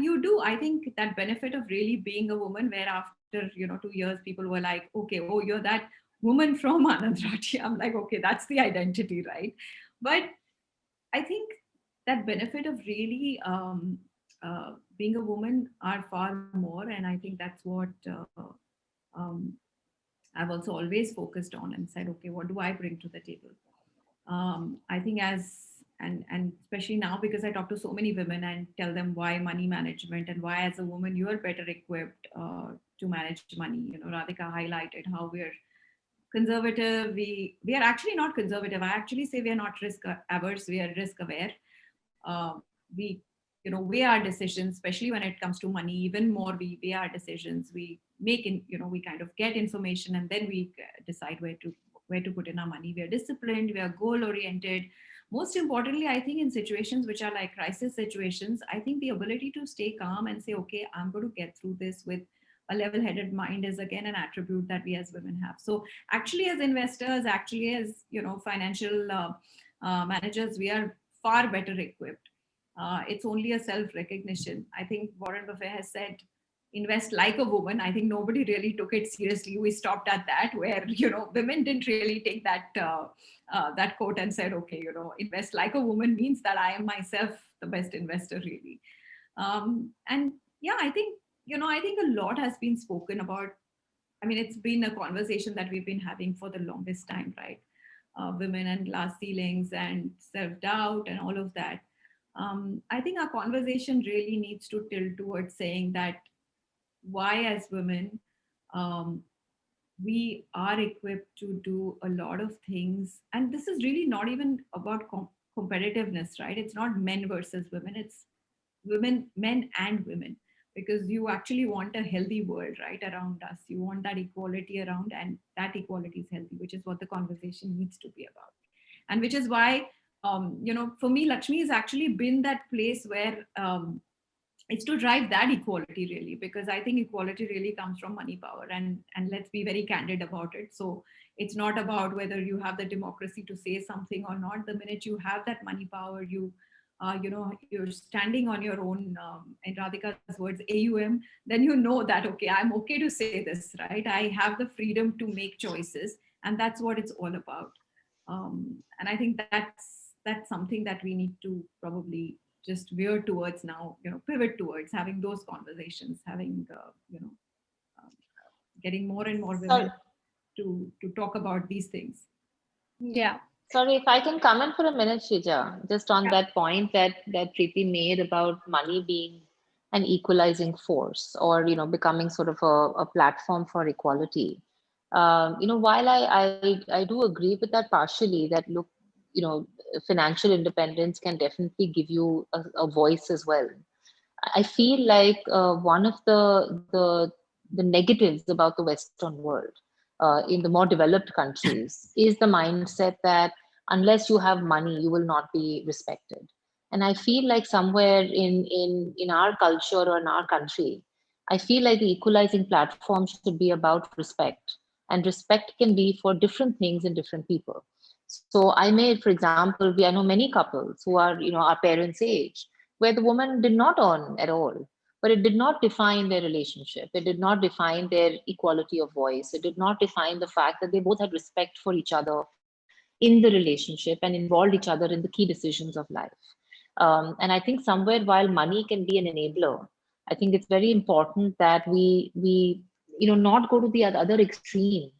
you do, I think, that benefit of really being a woman, where after 2 years people were like, okay, oh, you're that woman from AnandRathi. I'm like, okay, that's the identity, right? But I think that benefit of really being a woman are far more, and I think that's what um, I've also always focused on and said, okay, what do I bring to the table? I think and especially now, because I talk to so many women and tell them why money management and why as a woman you are better equipped to manage money. Radhika highlighted how we're conservative. We are actually not conservative. I actually say we are not risk averse. We are risk aware. We weigh our decisions, especially when it comes to money. Even more, we weigh our decisions. We make in we kind of get information and then we decide where to put in our money. We are disciplined. We are goal oriented. Most importantly, I think in situations which are like crisis situations, I think the ability to stay calm and say, okay, I'm going to get through this with a level-headed mind is again an attribute that we as women have. So actually, as investors, actually as financial managers, we are far better equipped. It's only a self-recognition. I think Warren Buffett has said, invest like a woman. I think nobody really took it seriously. We stopped at that, where women didn't really take that quote and said, okay, invest like a woman means that I am myself the best investor, really. And yeah, I think a lot has been spoken about. I mean, it's been a conversation that we've been having for the longest time, right? Women and glass ceilings and self-doubt and all of that. I think our conversation really needs to tilt towards saying that why, as women, um, we are equipped to do a lot of things. And this is really not even about competitiveness, right? It's not men versus women, it's women, men and women, because you actually want a healthy world right around us. You want that equality around, and that equality is healthy, which is what the conversation needs to be about. And which is why, for me, Lakshmi has actually been that place where it's to drive that equality, really, because I think equality really comes from money power. And let's be very candid about it. So it's not about whether you have the democracy to say something or not. The minute you have that money power, you're standing on your own, in Radhika's words, AUM, then you know that, okay, I'm okay to say this, right? I have the freedom to make choices, and that's what it's all about. And I think that's something that we need to probably just veer towards now, pivot towards having those conversations, having, um, getting more and more Sorry, women to talk about these things. Yeah. sorry, if I can come in for a minute, Shija, just on Yeah. that point that Preeti made about money being an equalizing force, or becoming sort of a platform for equality. While I do agree with that partially, that look, financial independence can definitely give you a voice as well. I feel like one of the negatives about the Western world, in the more developed countries, is the mindset that unless you have money, you will not be respected. And I feel like somewhere in our culture or in our country, I feel like the equalizing platform should be about respect, and respect can be for different things in different people. So I may, for example, I know many couples who are, our parents' age, where the woman did not earn at all, but it did not define their relationship. It did not define their equality of voice. It did not define the fact that they both had respect for each other in the relationship and involved each other in the key decisions of life. And I think somewhere, while money can be an enabler, I think it's very important that we not go to the other extreme,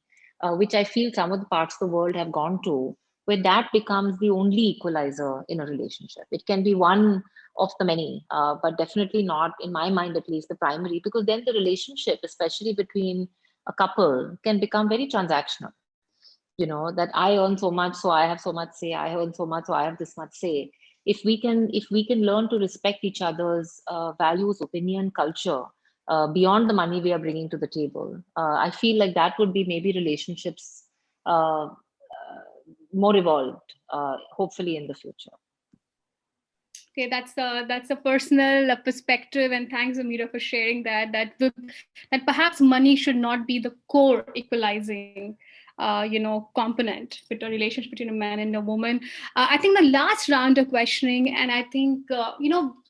which I feel some of the parts of the world have gone to, where that becomes the only equalizer in a relationship. It can be one of the many, but definitely not, in my mind at least, the primary, because then the relationship, especially between a couple, can become very transactional. That I earn so much, so I have so much say. I earn so much, so I have this much say. If we can learn to respect each other's values, opinion, culture, beyond the money we are bringing to the table, I feel like that would be maybe relationships more evolved, hopefully in the future. Okay, that's a personal perspective, and thanks, Ameera, for sharing that. That perhaps money should not be the core equalizing, component with a relationship between a man and a woman. I think the last round of questioning, and I think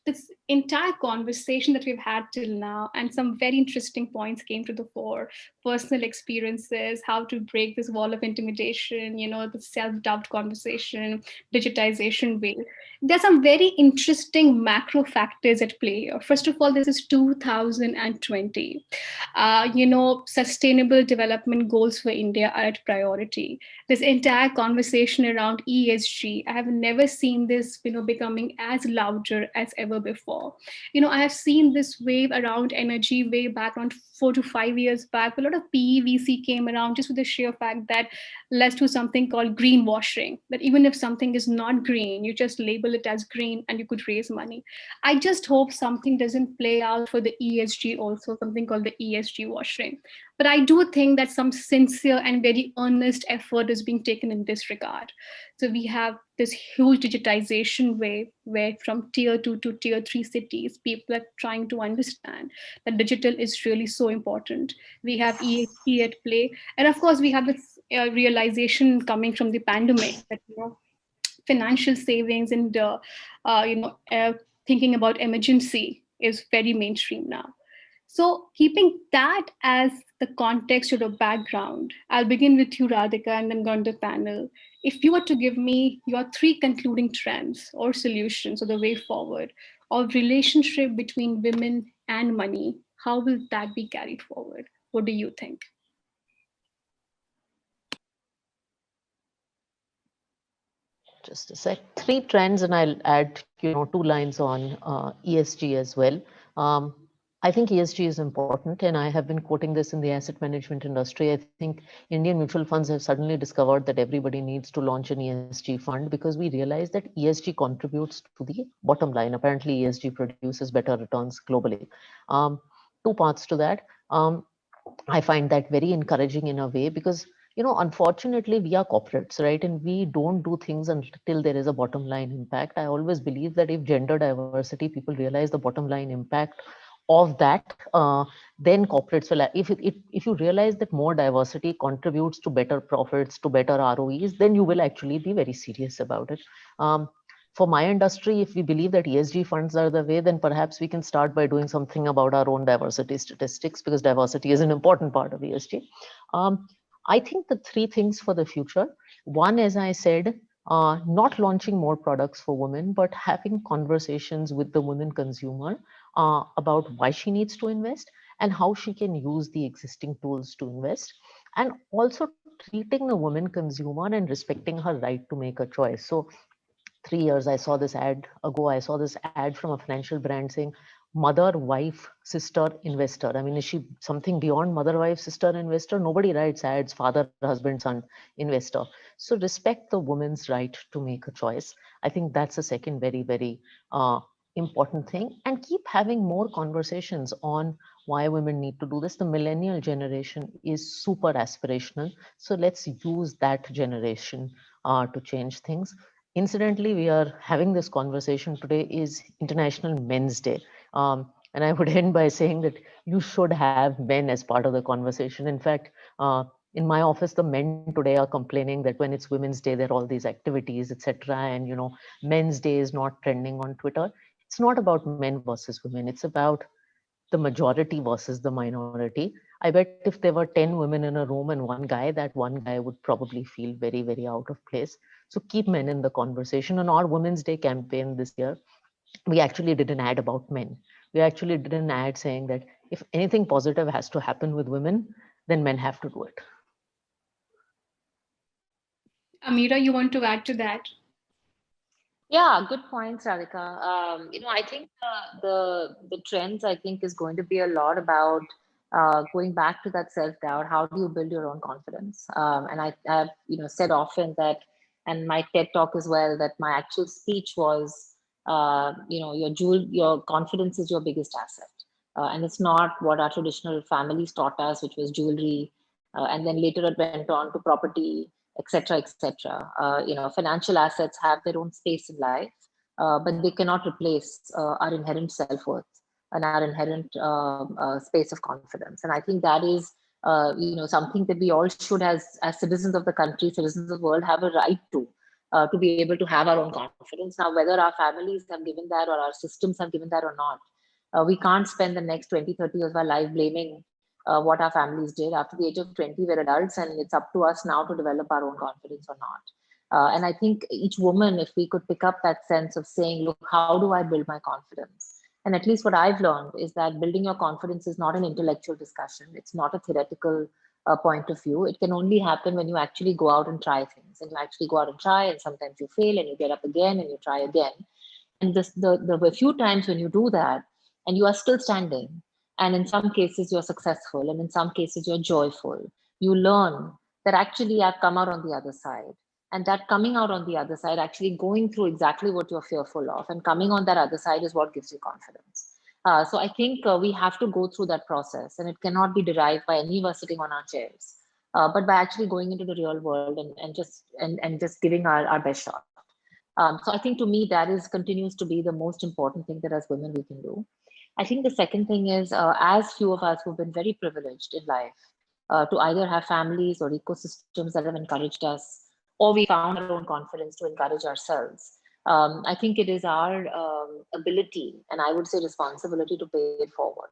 this entire conversation that we've had till now, and some very interesting points came to the fore: personal experiences, how to break this wall of intimidation, the self-doubt conversation, digitization way. There's some very interesting macro factors at play here. First of all, this is 2020. Sustainable development goals for India are at priority. This entire conversation around ESG, I have never seen this, becoming as louder as ever before. I have seen this wave around energy way back around 4 to 5 years back. A lot of PEVC came around just with the sheer fact that let's do something called greenwashing, that even if something is not green, you just label it as green and you could raise money. I just hope something doesn't play out for the ESG also, something called the ESG washing. But I do think that some sincere and very earnest effort is being taken in this regard. So we have this huge digitization wave where from tier 2 to tier 3 cities, people are trying to understand that digital is really so important. We have ESG at play. And of course, we have this realization coming from the pandemic that, financial savings and thinking about emergency is very mainstream now. So keeping that as the context or the background, I'll begin with you, Radhika, and then go on the panel. If you were to give me your three concluding trends or solutions or the way forward of relationship between women and money, how will that be carried forward? What do you think? Just a sec. Three trends, and I'll add, two lines on ESG as well. I think ESG is important, and I have been quoting this in the asset management industry. I think Indian mutual funds have suddenly discovered that everybody needs to launch an ESG fund because we realize that ESG contributes to the bottom line. Apparently, ESG produces better returns globally. Two parts to that. I find that very encouraging in a way because unfortunately we are corporates, right, and we don't do things until there is a bottom line impact. I always believe that if gender diversity, people realize the bottom line impact of that, then corporates will, if you realize that more diversity contributes to better profits, to better ROEs, then you will actually be very serious about it. For my industry, if we believe that ESG funds are the way, then perhaps we can start by doing something about our own diversity statistics, because diversity is an important part of ESG. I think the three things for the future: one, as I said, not launching more products for women, but having conversations with the women consumer about why she needs to invest and how she can use the existing tools to invest, and also treating the woman consumer and respecting her right to make a choice. So 3 years I saw this ad ago, I saw this ad from a financial brand saying mother, wife, sister, investor. I mean, is she something beyond mother, wife, sister, investor? Nobody writes ads, father, husband, son, investor. So respect the woman's right to make a choice. I think that's a second very, very important thing. And keep having more conversations on why women need to do this. The millennial generation is super aspirational. So let's use that generation to change things. Incidentally, we are having this conversation today is International Men's Day. And I would end by saying that you should have men as part of the conversation. In fact, in my office, the men today are complaining that when it's Women's Day, there are all these activities, etc. And Men's Day is not trending on Twitter. It's not about men versus women. It's about the majority versus the minority. I bet if there were 10 women in a room and one guy, that one guy would probably feel very, very out of place. So keep men in the conversation. On our Women's Day campaign this year, we actually did an ad about men. We actually did an ad saying that if anything positive has to happen with women, then men have to do it. Ameera, you want to add to that? Yeah, good points, Radhika. I think the trends I think is going to be a lot about going back to that self-doubt. How do you build your own confidence? And I've said often that, and my TED talk as well, that my actual speech was, your confidence is your biggest asset, and it's not what our traditional families taught us, which was jewelry, and then later it went on to property, etc., etc. Financial assets have their own space in life, but they cannot replace our inherent self-worth and our inherent space of confidence. And I think that is, something that we all should, as citizens of the country, citizens of the world, have a right to be able to have our own confidence. Now, whether our families have given that or our systems have given that or not, we can't spend the next 20, 30 years of our life blaming what our families did. After the age of 20, we're adults, and it's up to us now to develop our own confidence or not. And I think each woman, if we could pick up that sense of saying, look, how do I build my confidence? And at least what I've learned is that building your confidence is not an intellectual discussion. It's not a theoretical point of view. It can only happen when you actually go out and try things, and you actually go out and try, and sometimes you fail and you get up again and you try again. And the few times when you do that and you are still standing, and in some cases you're successful, and in some cases you're joyful, you learn that actually I've come out on the other side. And that coming out on the other side, actually going through exactly what you're fearful of and coming on that other side, is what gives you confidence. So I think we have to go through that process, and it cannot be derived by any of us sitting on our chairs, but by actually going into the real world and just giving our best shot. So I think to me that is continues to be the most important thing that as women we can do. I think the second thing is, as few of us who've been very privileged in life to either have families or ecosystems that have encouraged us, or we found our own confidence to encourage ourselves. I think it is our ability, and I would say responsibility, to pay it forward.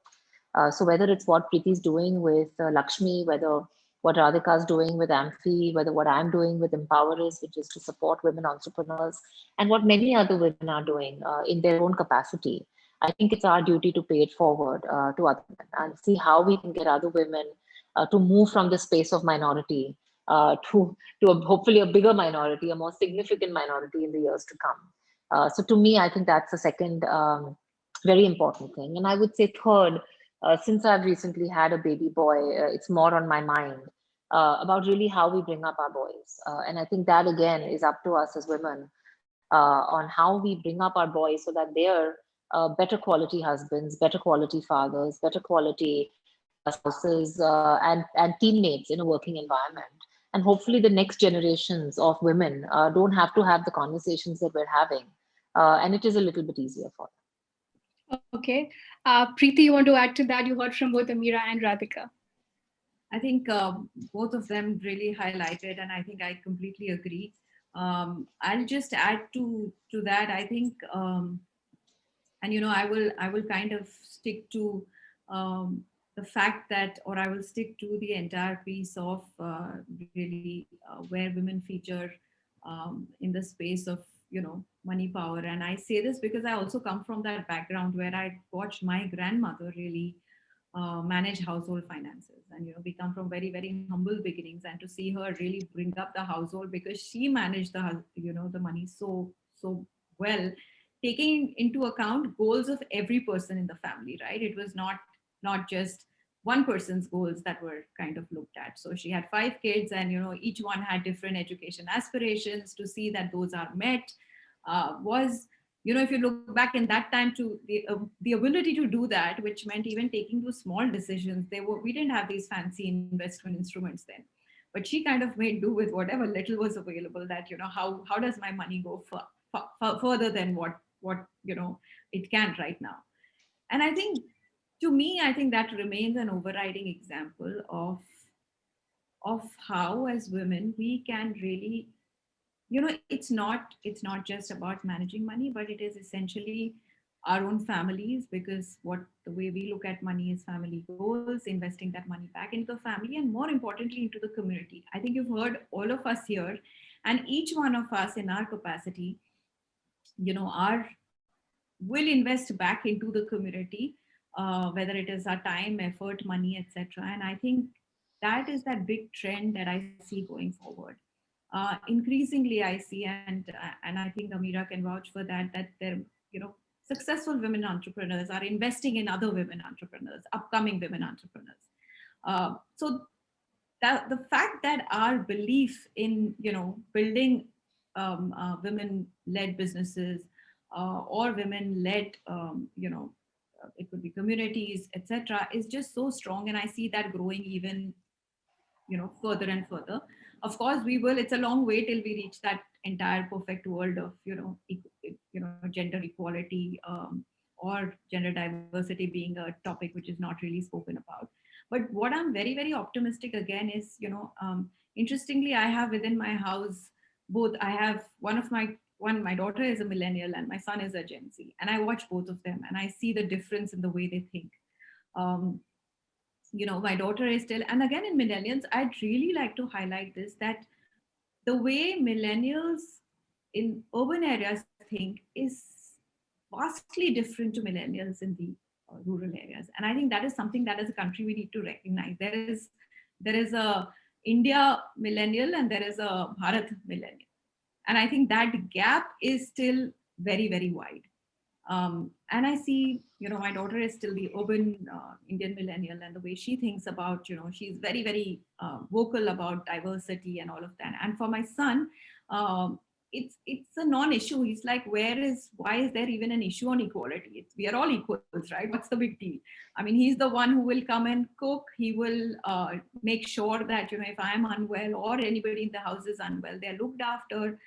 So whether it's what Preeti is doing with Lakshmi, whether what Radhika is doing with Amphi, whether what I'm doing with Empowerers, which is to support women entrepreneurs, and what many other women are doing in their own capacity, I think it's our duty to pay it forward to other women and see how we can get other women to move from the space of minority hopefully a bigger minority, a more significant minority in the years to come. So to me, I think that's the second very important thing. And I would say third, since I've recently had a baby boy, it's more on my mind about really how we bring up our boys. And I think that again is up to us as women on how we bring up our boys so that they're better quality husbands, better quality fathers, better quality spouses, and teammates in a working environment. And hopefully the next generations of women don't have to have the conversations that we're having. And it is a little bit easier for them. Okay. Preeti, you want to add to that? You heard from both Ameera and Radhika. I think both of them really highlighted, and I think I completely agree. I'll just add to that. I think, and I will kind of stick to the fact that, or I will stick to the entire piece of really where women feature in the space of money, power. And I say this because I also come from that background where I watched my grandmother really manage household finances, and we come from very, very humble beginnings, and to see her really bring up the household, because she managed the money so well, taking into account goals of every person in the family, right? It was not just one person's goals that were kind of looked at. So she had 5 kids, and each one had different education aspirations. To see that those are met was, if you look back in that time, to the ability to do that, which meant even taking those small decisions. We didn't have these fancy investment instruments then, but she kind of made do with whatever little was available. That how does my money go further than what it can right now. And I think, to me, I think that remains an overriding example of how as women we can really, it's not just about managing money, but it is essentially our own families, because what the way we look at money is family goals, investing that money back into the family, and more importantly into the community. I think you've heard all of us here, and each one of us in our capacity, our will invest back into the community, whether it is our time, effort, money, etc. And I think that is that big trend that I see going forward. Increasingly, I see, and I think Ameera can vouch for that, that there, successful women entrepreneurs are investing in other women entrepreneurs, upcoming women entrepreneurs. So that the fact that our belief in building women-led businesses, or women-led it could be communities, etc., is just so strong, and I see that growing even further and further. Of course we will, it's a long way till we reach that entire perfect world of gender equality, or gender diversity being a topic which is not really spoken about. But what I'm very, very optimistic again is, interestingly, I have within my house both. I have my daughter is a millennial and my son is a Gen Z, and I watch both of them and I see the difference in the way they think. um, my daughter is still, and again in millennials, I'd really like to highlight this, that the way millennials in urban areas think is vastly different to millennials in the rural areas. And I think that is something that as a country we need to recognize. There is a India millennial and there is a Bharat millennial. And I think that gap is still very, very wide. And I see, my daughter is still the urban Indian millennial, and the way she thinks about, she's very, very vocal about diversity and all of that. And for my son, it's a non-issue. He's like, why is there even an issue on equality? We are all equals, right? What's the big deal? I mean, he's the one who will come and cook. He will make sure that, if I am unwell or anybody in the house is unwell, they're looked after.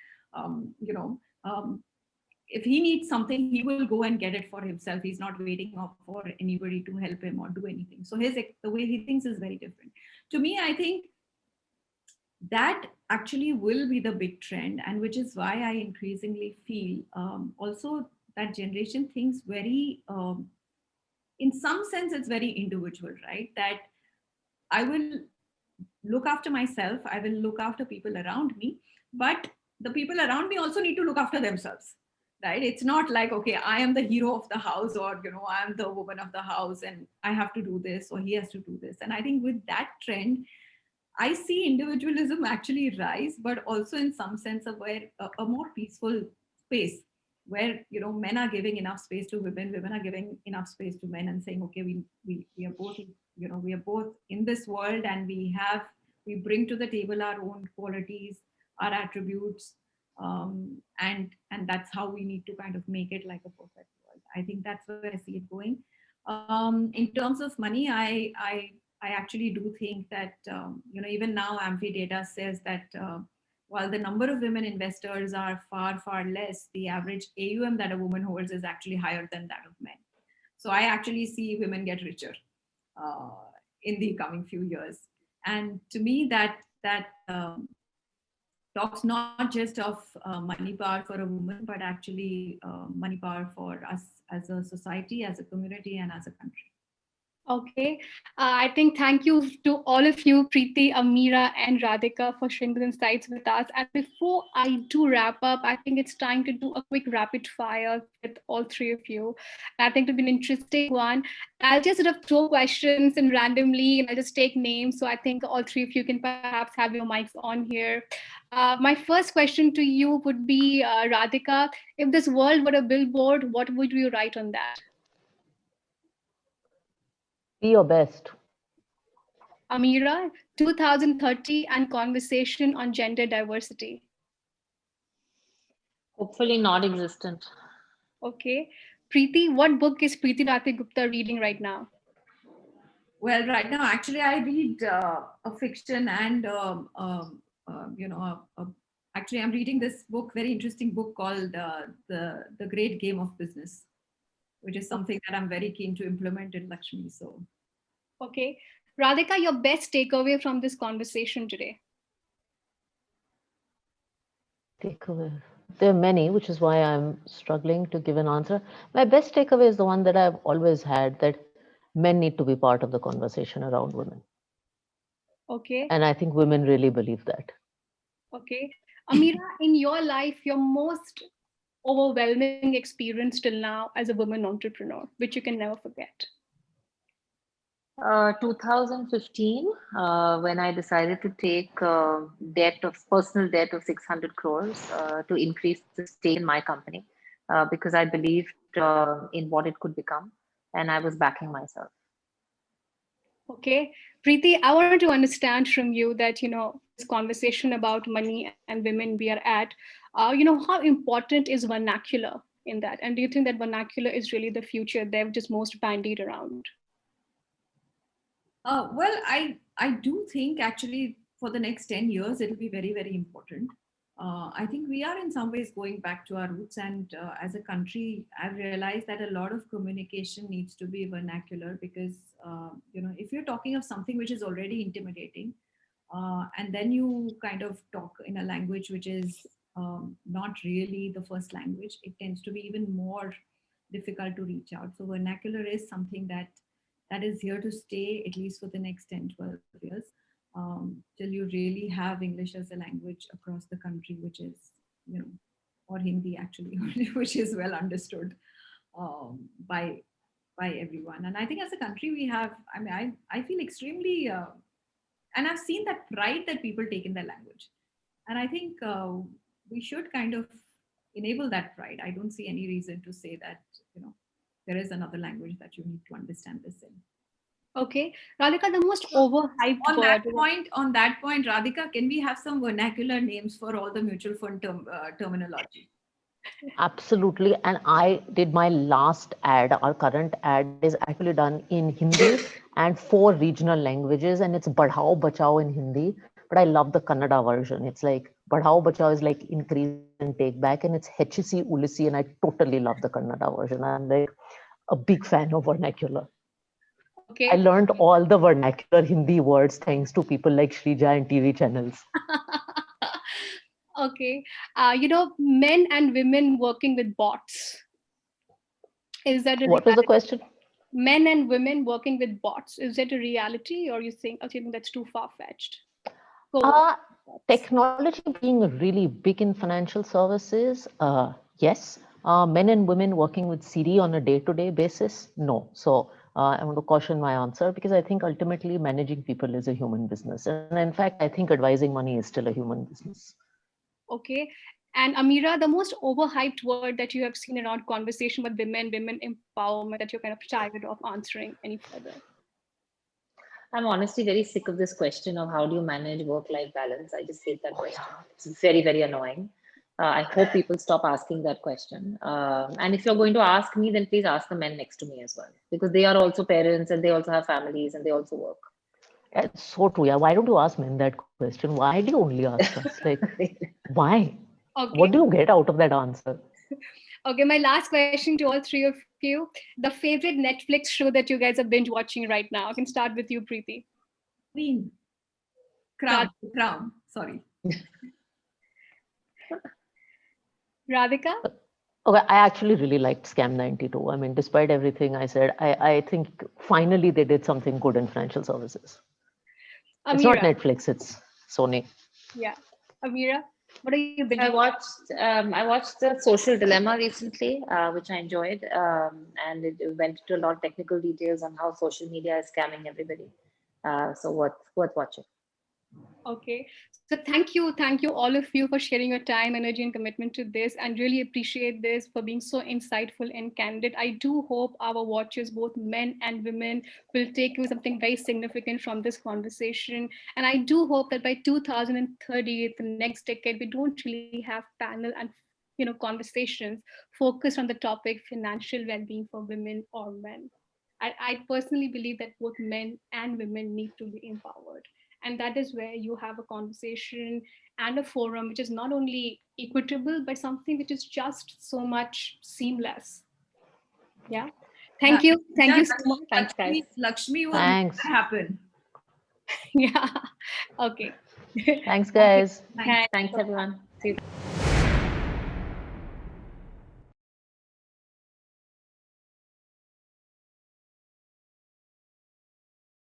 If he needs something, he will go and get it for himself. He's not waiting for anybody to help him or do anything. So the way he thinks is very different. To me, I think that actually will be the big trend, and which is why I increasingly feel also that generation thinks very, in some sense, it's very individual, right? That I will look after myself, I will look after people around me, but the people around me also need to look after themselves, right? It's not like, okay, I am the hero of the house, or I'm the woman of the house and I have to do this, or he has to do this. And I think with that trend, I see individualism actually rise, but also in some sense a more peaceful space where men are giving enough space to women are giving enough space to men, and saying, okay, we are both, we are both in this world, and we bring to the table our own qualities, our attributes, and that's how we need to kind of make it like a perfect world. I think that's where I see it going. In terms of money, I actually do think that even now Amphi data says that while the number of women investors are far, far less, the average AUM that a woman holds is actually higher than that of men. So I actually see women get richer uh, in the coming few years. And to me, that talks not just of money power for a woman, but actually money power for us as a society, as a community, and as a country. Okay. I think thank you to all of you, Priti, Ameera, and Radhika, for sharing the insights with us. And before I do wrap up, I think it's time to do a quick rapid fire with all three of you. I think it'll be an interesting one. I'll just sort of throw questions in randomly, and I'll just take names. So I think all three of you can perhaps have your mics on here. My first question to you would be, Radhika, if this world were a billboard, what would you write on that? Be your best. Ameera, 2030 and conversation on gender diversity. Hopefully not existent. Okay. Priti, what book is Priti Rathi Gupta reading right now? Well, right now, actually, I read a fiction and, actually, I'm reading this book, very interesting book called The Great Game of Business. which is something that I'm very keen to implement in Lakshmi. So, Okay. Radhika, your best takeaway from this conversation today? Takeaway. There are many, which is why I'm struggling to give an answer. My best takeaway is the one that I've always had, that men need to be part of the conversation around women. Okay. And I think women really believe that. Okay. Ameera, in your life, your most overwhelming experience till now as a woman entrepreneur, which you can never forget? 2015, when I decided to take personal debt of 600 crores to increase the stake in my company because I believed in what it could become, and I was backing myself. Okay. Preeti, I wanted to understand from you that, this conversation about money and women we are at, how important is vernacular in that? And do you think that vernacular is really the future? They've just most bandied around. well, I do think actually for the next 10 years, it'll be very, very important. I think we are in some ways going back to our roots. And as a country, I've realized that a lot of communication needs to be vernacular because, if you're talking of something which is already intimidating, and then you kind of talk in a language which is not really the first language, it tends to be even more difficult to reach out. So vernacular is something that is here to stay at least for the next 10, 12 years, till you really have English as a language across the country, which is, you know, or Hindi actually, which is well understood by everyone. And I think as a country, we have, I mean, I feel extremely, and I've seen that pride that people take in their language. And I think we should kind of enable that pride. I don't see any reason to say that, there is another language that you need to understand this in. Okay. Radhika, the most overhyped word. On that point, Radhika, can we have some vernacular names for all the mutual fund terminology? Absolutely. And I did my last ad. Our current ad is actually done in Hindi and 4 regional languages, and it's Badhao Bachao in Hindi. But I love the Kannada version. It's like Badhao Bachao is like increase and take back, and it's Hechisi Ulisi, and I totally love the Kannada version. I'm like a big fan of vernacular. I Okay. learned all the vernacular Hindi words thanks to people like Shrija and TV channels. Okay. Men and women working with bots. Is that a What was the reality? question? Men and women working with bots. Is that a reality, or you think that's too far fetched? Uh, Technology being really big in financial services, yes. Men and women working with CD on a day-to-day basis, no. So I want to caution my answer because I think ultimately managing people is a human business. And in fact, I think advising money is still a human business. Okay. And Ameera, the most overhyped word that you have seen around conversation with women empowerment that you're kind of tired of answering any further. I'm honestly very sick of this question of how do you manage work-life balance. I just hate that question. It's very, very annoying. I hope people stop asking that question. And if you're going to ask me, then please ask the men next to me as well, because they are also parents and they also have families and they also work. It's so true. Yeah. Why don't you ask men that question? Why do you only ask us? Like, why? Okay. What do you get out of that answer? Okay, my last question to all three of you. The favorite Netflix show that you guys are binge watching right now. I can start with you, Preeti. Queen. Crown. Sorry. Radhika? Okay, I actually really liked Scam 92. I mean, despite everything I said, I think finally they did something good in financial services. It's not Ameera. Netflix, it's Sony. Yeah. Ameera, what are you binging? I watched the Social Dilemma recently, which I enjoyed, and it went into a lot of technical details on how social media is scamming everybody. So worth watching. Okay. So thank you all of you for sharing your time, energy, and commitment to this, and really appreciate this for being so insightful and candid. I do hope our watchers, both men and women, will take away something very significant from this conversation. And I do hope that by 2030, the next decade, we don't really have panel and conversations focused on the topic financial well-being for women or men. I personally believe that both men and women need to be empowered. And that is where you have a conversation and a forum which is not only equitable, but something which is just so much seamless. Yeah. Thank you. Thank you so much. Thanks, guys. Lakshmi will Thanks. make that happen. Yeah. Okay. Thanks, guys. Thanks everyone. See you.